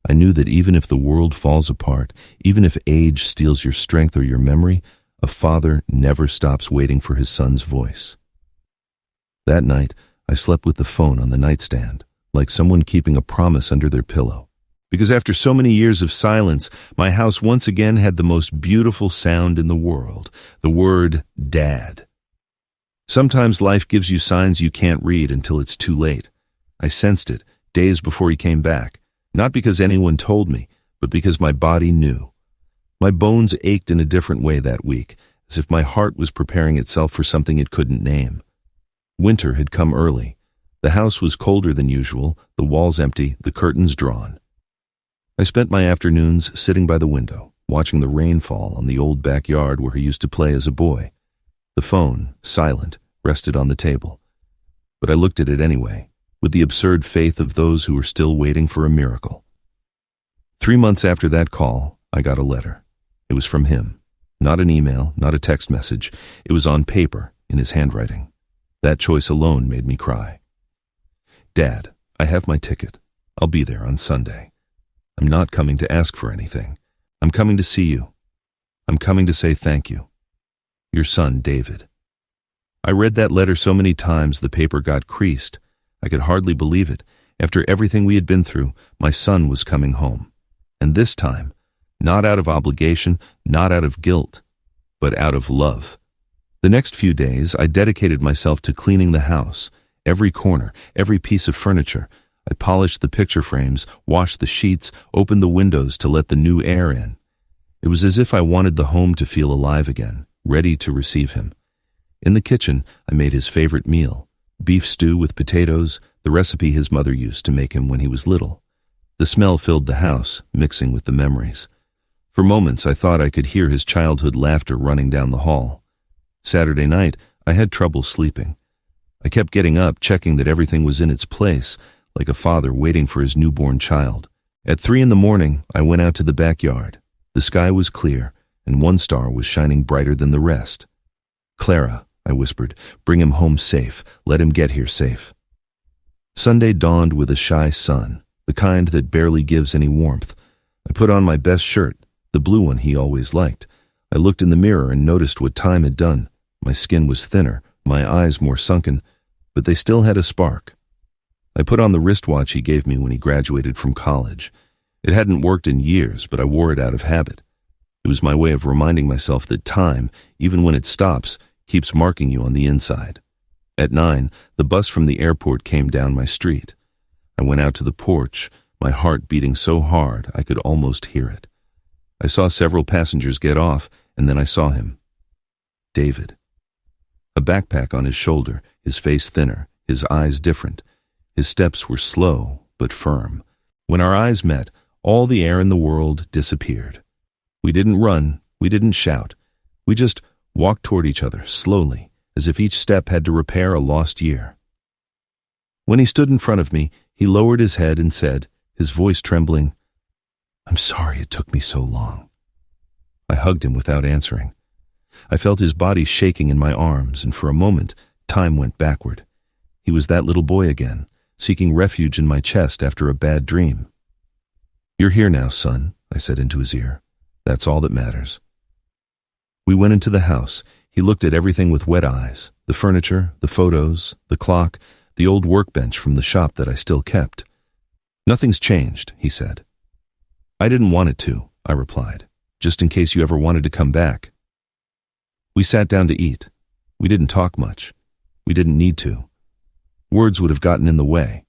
A: I knew that even if the world falls apart, even if age steals your strength or your memory, a father never stops waiting for his son's voice. That night, I slept with the phone on the nightstand, like someone keeping a promise under their pillow. Because after so many years of silence, my house once again had the most beautiful sound in the world, the word Dad. Sometimes life gives you signs you can't read until it's too late. I sensed it days before he came back, not because anyone told me, but because my body knew. My bones ached in a different way that week, as if my heart was preparing itself for something it couldn't name. Winter had come early. The house was colder than usual, the walls empty, the curtains drawn. I spent my afternoons sitting by the window, watching the rain fall on the old backyard where he used to play as a boy. The phone, silent, rested on the table. But I looked at it anyway, with the absurd faith of those who were still waiting for a miracle. 3 months after that call, I got a letter. It was from him. Not an email, not a text message. It was on paper, in his handwriting. That choice alone made me cry. "Dad, I have my ticket. I'll be there on Sunday. I'm not coming to ask for anything. I'm coming to see you. I'm coming to say thank you. Your son, David." I read that letter so many times the paper got creased. I could hardly believe it. After everything we had been through, my son was coming home. And this time, not out of obligation, not out of guilt, but out of love. The next few days, I dedicated myself to cleaning the house, every corner, every piece of furniture. I polished the picture frames, washed the sheets, opened the windows to let the new air in. It was as if I wanted the home to feel alive again, ready to receive him. In the kitchen, I made his favorite meal, beef stew with potatoes, the recipe his mother used to make him when he was little. The smell filled the house, mixing with the memories. For moments, I thought I could hear his childhood laughter running down the hall. Saturday night, I had trouble sleeping. I kept getting up, checking that everything was in its place, like a father waiting for his newborn child. At 3 a.m, I went out to the backyard. The sky was clear, and one star was shining brighter than the rest. "Clara," I whispered, "bring him home safe. Let him get here safe." Sunday dawned with a shy sun, the kind that barely gives any warmth. I put on my best shirt, the blue one he always liked. I looked in the mirror and noticed what time had done. My skin was thinner, my eyes more sunken, but they still had a spark. I put on the wristwatch he gave me when he graduated from college. It hadn't worked in years, but I wore it out of habit. It was my way of reminding myself that time, even when it stops, keeps marking you on the inside. At 9, the bus from the airport came down my street. I went out to the porch, my heart beating so hard I could almost hear it. I saw several passengers get off, and then I saw him. David. A backpack on his shoulder, his face thinner, his eyes different. His steps were slow, but firm. When our eyes met, all the air in the world disappeared. We didn't run, we didn't shout. We just walked toward each other, slowly, as if each step had to repair a lost year. When he stood in front of me, he lowered his head and said, his voice trembling, "I'm sorry it took me so long." I hugged him without answering. I felt his body shaking in my arms, and for a moment, time went backward. He was that little boy again, seeking refuge in my chest after a bad dream. "You're here now, son," I said into his ear. That's all that matters. We went into the house. He looked at everything with wet eyes, the furniture, the photos, the clock, the old workbench from the shop that I still kept. Nothing's changed, he said. I didn't want it to, I replied, just in case you ever wanted to come back. We sat down to eat. We didn't talk much. We didn't need to. Words would have gotten in the way.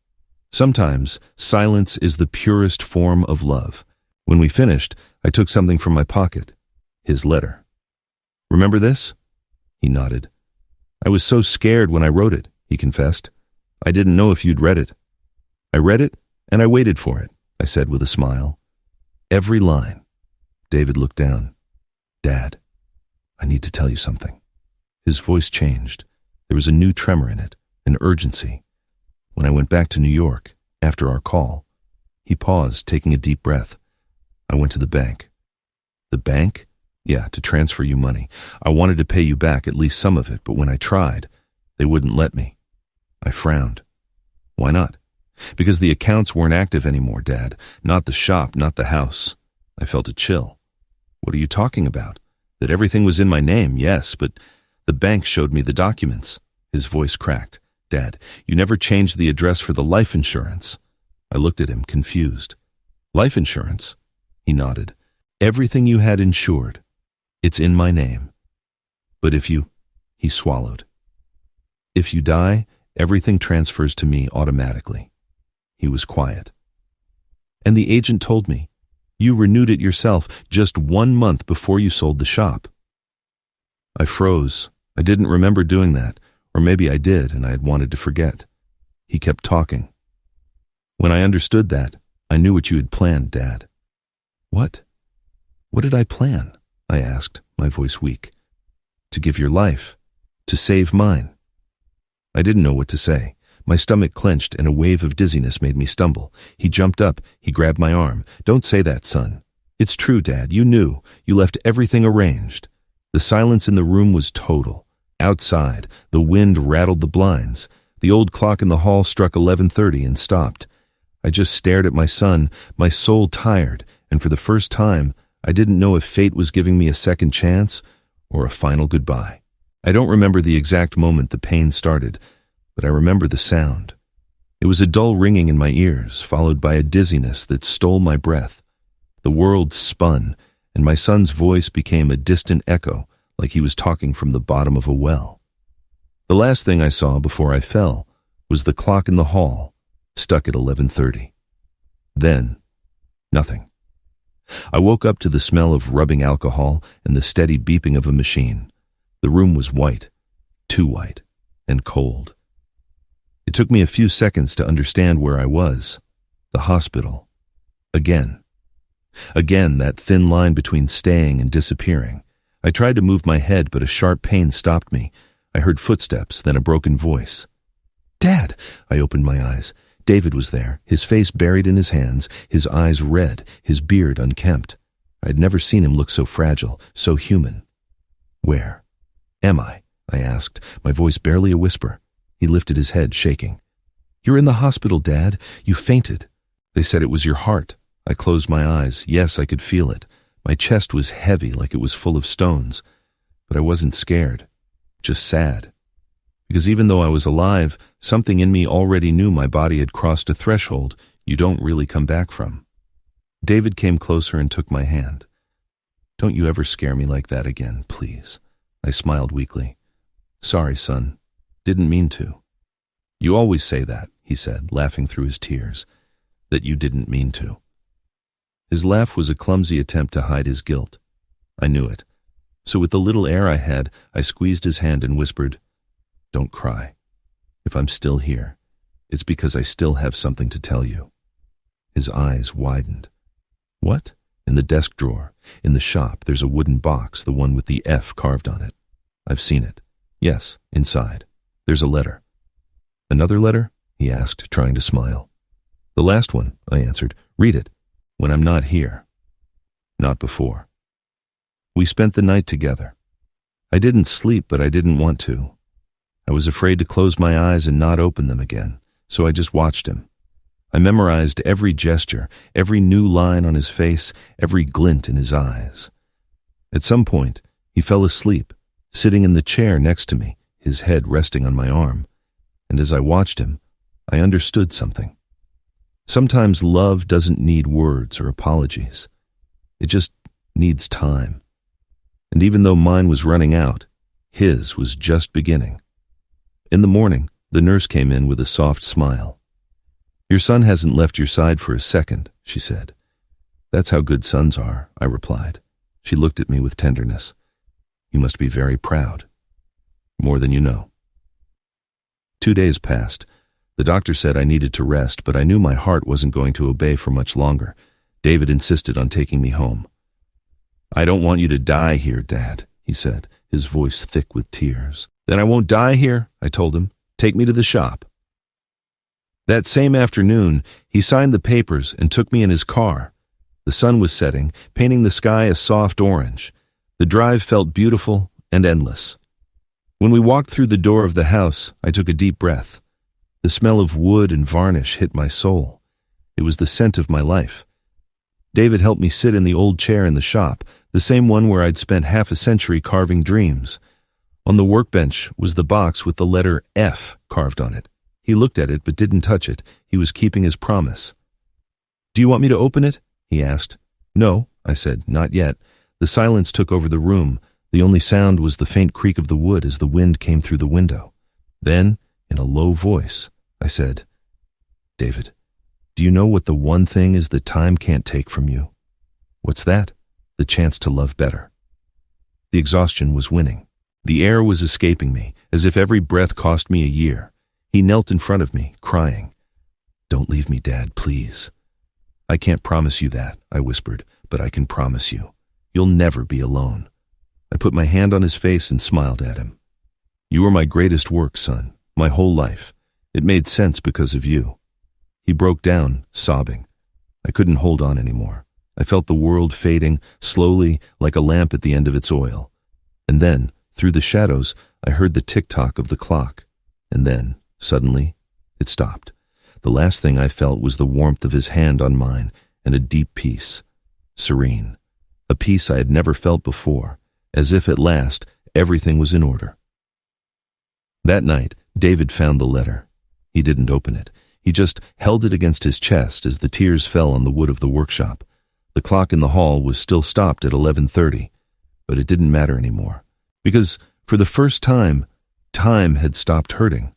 A: Sometimes silence is the purest form of love. When we finished, I took something from my pocket, his letter. Remember this? He nodded. I was so scared when I wrote it, he confessed. I didn't know if you'd read it. I read it, and I waited for it, I said with a smile. Every line. David looked down. Dad, I need to tell you something. His voice changed. There was a new tremor in it, an urgency. When I went back to New York, after our call, he paused, taking a deep breath. I went to the bank. The bank? Yeah, to transfer you money. I wanted to pay you back, at least some of it, but when I tried, they wouldn't let me. I frowned. Why not? Because the accounts weren't active anymore, Dad. Not the shop, not the house. I felt a chill. What are you talking about? That everything was in my name, yes, but the bank showed me the documents. His voice cracked. Dad, you never changed the address for the life insurance. I looked at him, confused. Life insurance? He nodded. Everything you had insured. It's in my name. But if you... He swallowed. If you die, everything transfers to me automatically. He was quiet. And the agent told me, you renewed it yourself just 1 month before you sold the shop. I froze. I didn't remember doing that, or maybe I did and I had wanted to forget. He kept talking. When I understood that, I knew what you had planned, Dad. What? What did I plan? I asked, my voice weak. To give your life. To save mine. I didn't know what to say. My stomach clenched and a wave of dizziness made me stumble. He jumped up. He grabbed my arm. Don't say that, son. It's true, Dad. You knew. You left everything arranged. The silence in the room was total. Outside, the wind rattled the blinds. The old clock in the hall struck 11:30 and stopped. I just stared at my son, my soul tired, and for the first time, I didn't know if fate was giving me a second chance or a final goodbye. I don't remember the exact moment the pain started, but I remember the sound. It was a dull ringing in my ears, followed by a dizziness that stole my breath. The world spun, and my son's voice became a distant echo, like he was talking from the bottom of a well. The last thing I saw before I fell was the clock in the hall, stuck at 11:30. Then, nothing. I woke up to the smell of rubbing alcohol and the steady beeping of a machine. The room was white, too white, and cold. It took me a few seconds to understand where I was. The hospital. Again. Again, that thin line between staying and disappearing. I tried to move my head, but a sharp pain stopped me. I heard footsteps, then a broken voice. Dad! I opened my eyes. David was there, his face buried in his hands, his eyes red, his beard unkempt. I had never seen him look so fragile, so human. Where am I? I asked, my voice barely a whisper. He lifted his head, shaking. You're in the hospital, Dad. You fainted. They said it was your heart. I closed my eyes. Yes, I could feel it. My chest was heavy, like it was full of stones. But I wasn't scared, just sad. Because even though I was alive, something in me already knew my body had crossed a threshold you don't really come back from. David came closer and took my hand. Don't you ever scare me like that again, please. I smiled weakly. Sorry, son. Didn't mean to. You always say that, he said, laughing through his tears, that you didn't mean to. His laugh was a clumsy attempt to hide his guilt. I knew it. So with the little air I had, I squeezed his hand and whispered, Don't cry. If I'm still here, it's because I still have something to tell you. His eyes widened. What? In the desk drawer. In the shop, there's a wooden box, the one with the F carved on it. I've seen it. Yes, inside. There's a letter. Another letter? He asked, trying to smile. The last one, I answered. Read it. When I'm not here. Not before. We spent the night together. I didn't sleep, but I didn't want to. I was afraid to close my eyes and not open them again, so I just watched him. I memorized every gesture, every new line on his face, every glint in his eyes. At some point, he fell asleep, sitting in the chair next to me, his head resting on my arm. And as I watched him, I understood something. Sometimes love doesn't need words or apologies. It just needs time. And even though mine was running out, his was just beginning. In the morning, the nurse came in with a soft smile. "Your son hasn't left your side for a second," she said. "That's how good sons are," I replied. She looked at me with tenderness. "You must be very proud. More than you know." 2 days passed. The doctor said I needed to rest, but I knew my heart wasn't going to obey for much longer. David insisted on taking me home. "I don't want you to die here, Dad," he said, his voice thick with tears. "Then I won't die here," I told him. "Take me to the shop." That same afternoon, he signed the papers and took me in his car. The sun was setting, painting the sky a soft orange. The drive felt beautiful and endless. When we walked through the door of the house, I took a deep breath. The smell of wood and varnish hit my soul. It was the scent of my life. David helped me sit in the old chair in the shop, the same one where I'd spent half a century carving dreams. On the workbench was the box with the letter F carved on it. He looked at it but didn't touch it. He was keeping his promise. "Do you want me to open it?" he asked. "No," I said, "not yet." The silence took over the room. The only sound was the faint creak of the wood as the wind came through the window. Then, in a low voice, I said, "David, do you know what the one thing is that time can't take from you?" "What's that?" "The chance to love better." The exhaustion was winning. The air was escaping me, as if every breath cost me a year. He knelt in front of me, crying. "Don't leave me, Dad, please." "I can't promise you that," I whispered, "but I can promise you. You'll never be alone." I put my hand on his face and smiled at him. "You were my greatest work, son, my whole life. It made sense because of you." He broke down, sobbing. I couldn't hold on anymore. I felt the world fading, slowly, like a lamp at the end of its oil. And then, through the shadows, I heard the tick-tock of the clock. And then, suddenly, it stopped. The last thing I felt was the warmth of his hand on mine and a deep peace. Serene. A peace I had never felt before, as if at last everything was in order. That night, David found the letter. He didn't open it. He just held it against his chest as the tears fell on the wood of the workshop. The clock in the hall was still stopped at 11:30, but it didn't matter anymore, because for the first time, time had stopped hurting.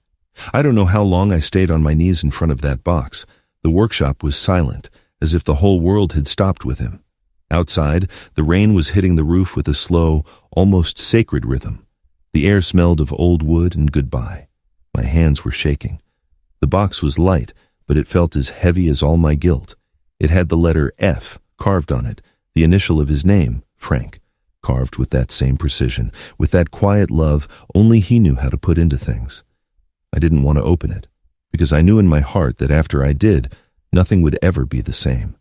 A: I don't know how long I stayed on my knees in front of that box. The workshop was silent, as if the whole world had stopped with him. Outside, the rain was hitting the roof with a slow, almost sacred rhythm. The air smelled of old wood and goodbye. My hands were shaking. The box was light, but it felt as heavy as all my guilt. It had the letter F carved on it, the initial of his name, Frank, carved with that same precision, with that quiet love only he knew how to put into things. I didn't want to open it, because I knew in my heart that after I did, nothing would ever be the same.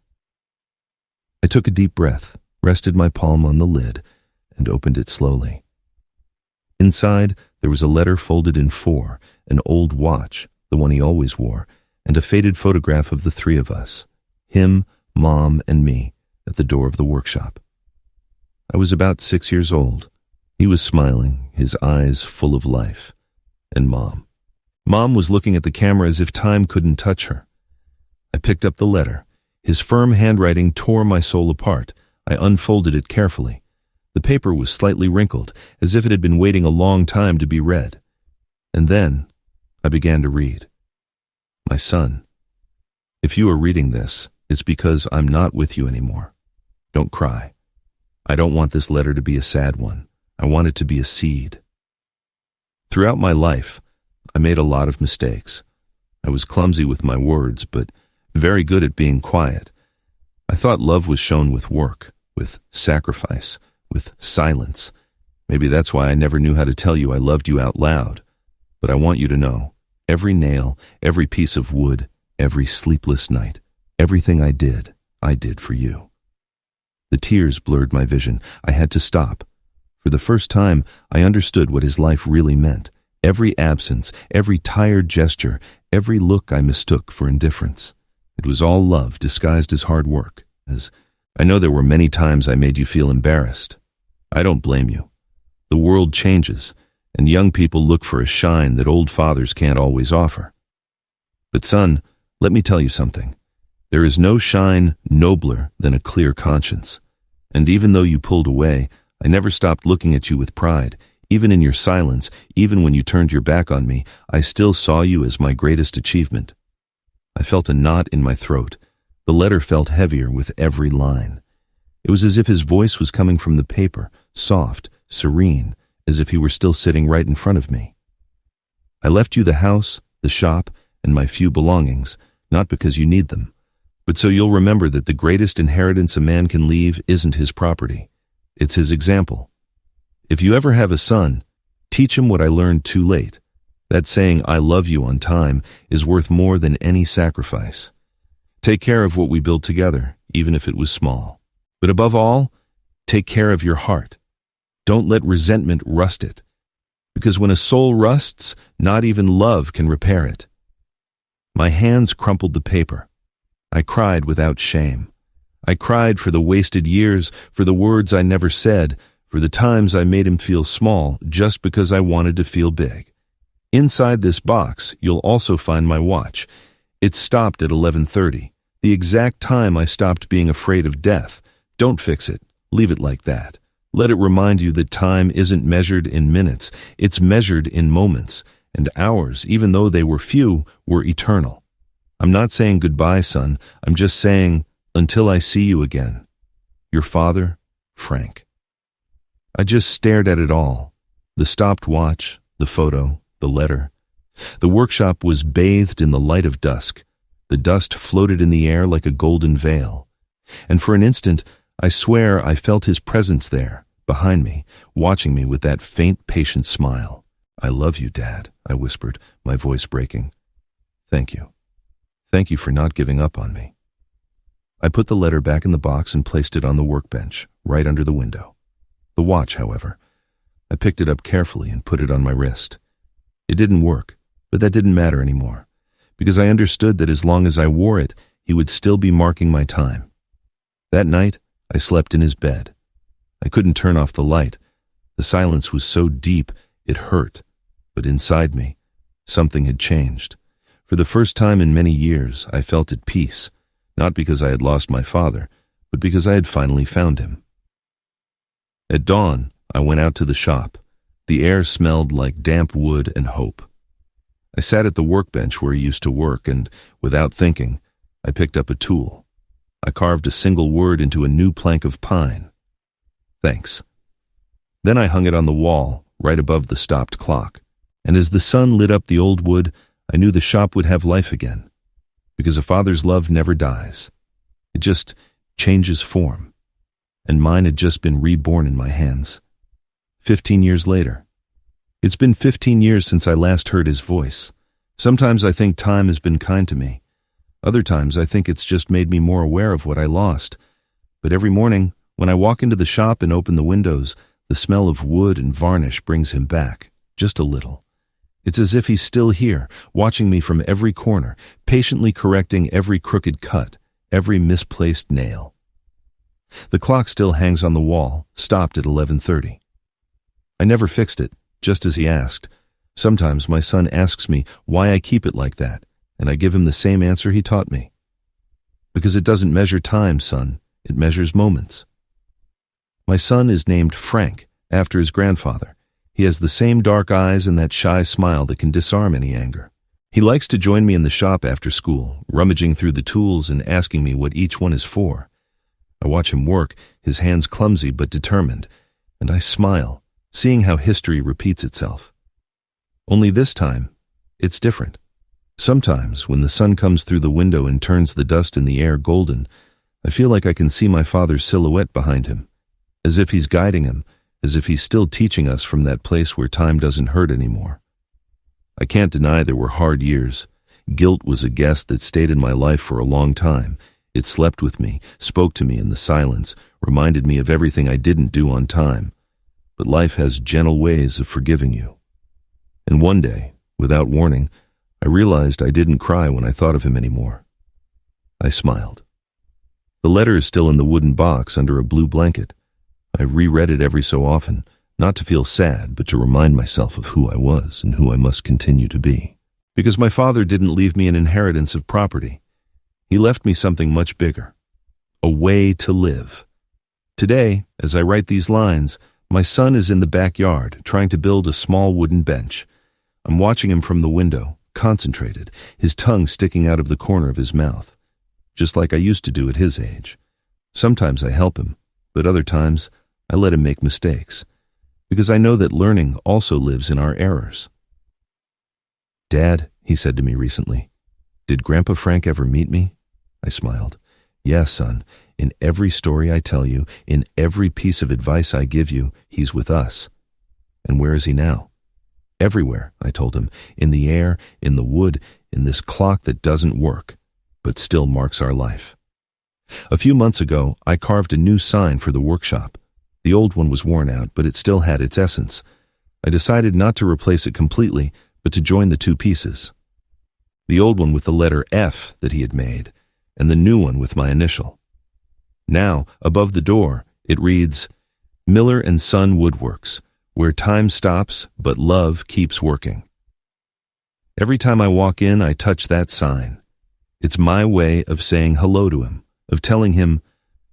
A: I took a deep breath, rested my palm on the lid, and opened it slowly. Inside, there was a letter folded in 4, an old watch, the one he always wore, and a faded photograph of the 3 of us, him, Mom, and me, at the door of the workshop. I was about 6 years old. He was smiling, his eyes full of life. And Mom. Mom was looking at the camera as if time couldn't touch her. I picked up the letter. His firm handwriting tore my soul apart. I unfolded it carefully. The paper was slightly wrinkled, as if it had been waiting a long time to be read. And then I began to read. "My son, if you are reading this, it's because I'm not with you anymore. Don't cry. I don't want this letter to be a sad one. I want it to be a seed." Throughout my life, I made a lot of mistakes. I was clumsy with my words, but very good at being quiet. I thought love was shown with work, with sacrifice, with silence. Maybe that's why I never knew how to tell you I loved you out loud. But I want you to know, every nail, every piece of wood, every sleepless night, everything I did for you. The tears blurred my vision. I had to stop. For the first time, I understood what his life really meant. Every absence, every tired gesture, every look I mistook for indifference. It was all love disguised as hard work, as I know there were many times I made you feel embarrassed. I don't blame you. The world changes, and young people look for a shine that old fathers can't always offer. But son, let me tell you something. There is no shine nobler than a clear conscience. And even though you pulled away, I never stopped looking at you with pride. Even in your silence, even when you turned your back on me, I still saw you as my greatest achievement. I felt a knot in my throat. The letter felt heavier with every line. It was as if his voice was coming from the paper, soft, serene, as if he were still sitting right in front of me. I left you the house, the shop, and my few belongings, not because you need them, but so you'll remember that the greatest inheritance a man can leave isn't his property. It's his example. If you ever have a son, teach him what I learned too late. That saying, "I love you" on time is worth more than any sacrifice. Take care of what we built together, even if it was small. But above all, take care of your heart. Don't let resentment rust it. Because when a soul rusts, not even love can repair it. My hands crumpled the paper. I cried without shame. I cried for the wasted years, for the words I never said, for the times I made him feel small just because I wanted to feel big. Inside this box, you'll also find my watch. It stopped at 11:30, the exact time I stopped being afraid of death. Don't fix it. Leave it like that. Let it remind you that time isn't measured in minutes. It's measured in moments, and hours, even though they were few, were eternal. I'm not saying goodbye, son. I'm just saying, until I see you again. Your father, Frank. I just stared at it all. The stopped watch, the photo, the letter. The workshop was bathed in the light of dusk. The dust floated in the air like a golden veil. And for an instant, I swear I felt his presence there, behind me, watching me with that faint, patient smile. "I love you, Dad," I whispered, my voice breaking. "Thank you. Thank you for not giving up on me." I put the letter back in the box and placed it on the workbench, right under the window. The watch, however, I picked it up carefully and put it on my wrist. It didn't work, but that didn't matter anymore, because I understood that as long as I wore it, he would still be marking my time. That night, I slept in his bed. I couldn't turn off the light. The silence was so deep, it hurt. But inside me, something had changed. For the first time in many years, I felt at peace, not because I had lost my father, but because I had finally found him. At dawn, I went out to the shop. The air smelled like damp wood and hope. I sat at the workbench where he used to work, and, without thinking, I picked up a tool. I carved a single word into a new plank of pine. "Thanks." Then I hung it on the wall, right above the stopped clock, and as the sun lit up the old wood, I knew the shop would have life again, because a father's love never dies. It just changes form, and mine had just been reborn in my hands. 15 years later. It's been 15 years since I last heard his voice. Sometimes I think time has been kind to me. Other times I think it's just made me more aware of what I lost. But every morning, when I walk into the shop and open the windows, the smell of wood and varnish brings him back, just a little. It's as if he's still here, watching me from every corner, patiently correcting every crooked cut, every misplaced nail. The clock still hangs on the wall, stopped at 11:30. I never fixed it, just as he asked. Sometimes my son asks me why I keep it like that, and I give him the same answer he taught me. Because it doesn't measure time, son. It measures moments. My son is named Frank, after his grandfather. He has the same dark eyes and that shy smile that can disarm any anger. He likes to join me in the shop after school, rummaging through the tools and asking me what each one is for. I watch him work, his hands clumsy but determined, and I smile, seeing how history repeats itself. Only this time, it's different. Sometimes, when the sun comes through the window and turns the dust in the air golden, I feel like I can see my father's silhouette behind him, as if he's guiding him, as if he's still teaching us from that place where time doesn't hurt anymore. I can't deny there were hard years. Guilt was a guest that stayed in my life for a long time. It slept with me, spoke to me in the silence, reminded me of everything I didn't do on time. But life has gentle ways of forgiving you. And one day, without warning, I realized I didn't cry when I thought of him anymore. I smiled. The letter is still in the wooden box under a blue blanket. I reread it every so often, not to feel sad, but to remind myself of who I was and who I must continue to be. Because my father didn't leave me an inheritance of property. He left me something much bigger. A way to live. Today, as I write these lines, my son is in the backyard, trying to build a small wooden bench. I'm watching him from the window, concentrated, his tongue sticking out of the corner of his mouth, just like I used to do at his age. Sometimes I help him, but other times I let him make mistakes, because I know that learning also lives in our errors. "Dad," he said to me recently, "did Grandpa Frank ever meet me?" I smiled. "Yes, son. In every story I tell you, in every piece of advice I give you, he's with us." "And where is he now?" "Everywhere," I told him, "in the air, in the wood, in this clock that doesn't work, but still marks our life." A few months ago, I carved a new sign for the workshop. The old one was worn out, but it still had its essence. I decided not to replace it completely, but to join the two pieces. The old one with the letter F that he had made, and the new one with my initial. Now, above the door, it reads, "Miller & Son Woodworks, where time stops, but love keeps working." Every time I walk in, I touch that sign. It's my way of saying hello to him, of telling him,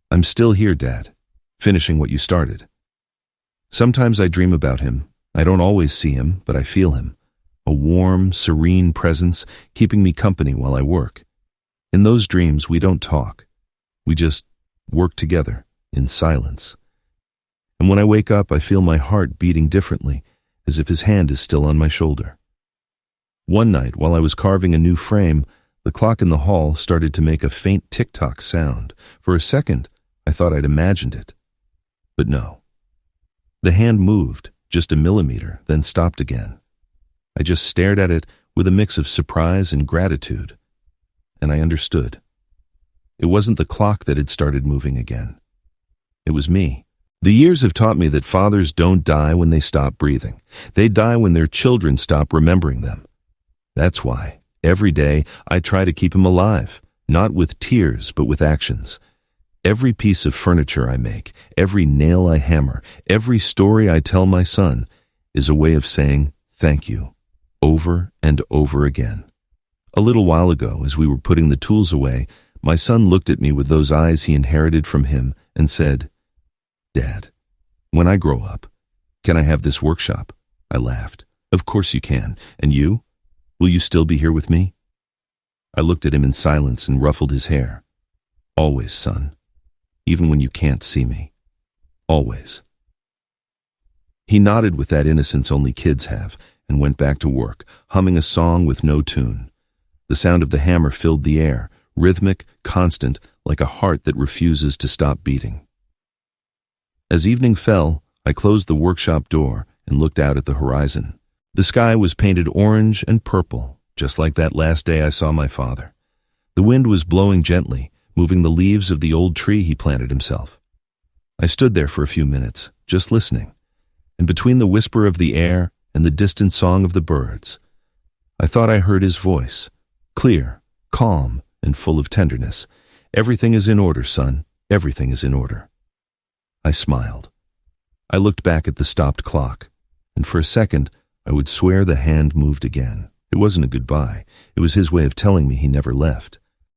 A: "I'm still here, Dad, finishing what you started." Sometimes I dream about him. I don't always see him, but I feel him. A warm, serene presence keeping me company while I work. In those dreams, we don't talk. We just work together in silence. And when I wake up, I feel my heart beating differently, as if his hand is still on my shoulder. One night, while I was carving a new frame, the clock in the hall started to make a faint tick-tock sound. For a second, I thought I'd imagined it. But no. The hand moved, just a millimeter, then stopped again. I just stared at it with a mix of surprise and gratitude. And I understood. It wasn't the clock that had started moving again. It was me. The years have taught me that fathers don't die when they stop breathing. They die when their children stop remembering them. That's why, every day, I try to keep him alive, not with tears, but with actions. Every piece of furniture I make, every nail I hammer, every story I tell my son is a way of saying thank you, over and over again. A little while ago, as we were putting the tools away, my son looked at me with those eyes he inherited from him and said, "Dad, when I grow up, can I have this workshop?" I laughed. "Of course you can. And you? Will you still be here with me?" I looked at him in silence and ruffled his hair. "Always, son. Even when you can't see me. Always." He nodded with that innocence only kids have and went back to work, humming a song with no tune. The sound of the hammer filled the air, rhythmic, constant, like a heart that refuses to stop beating. As evening fell, I closed the workshop door and looked out at the horizon. The sky was painted orange and purple, just like that last day I saw my father. The wind was blowing gently, moving the leaves of the old tree he planted himself. I stood there for a few minutes, just listening, and between the whisper of the air and the distant song of the birds, I thought I heard his voice, clear, calm, and full of tenderness. "Everything is in order, son. Everything is in order." I smiled. I looked back at the stopped clock, and for a second, I would swear the hand moved again. It wasn't a goodbye. It was his way of telling me he never left.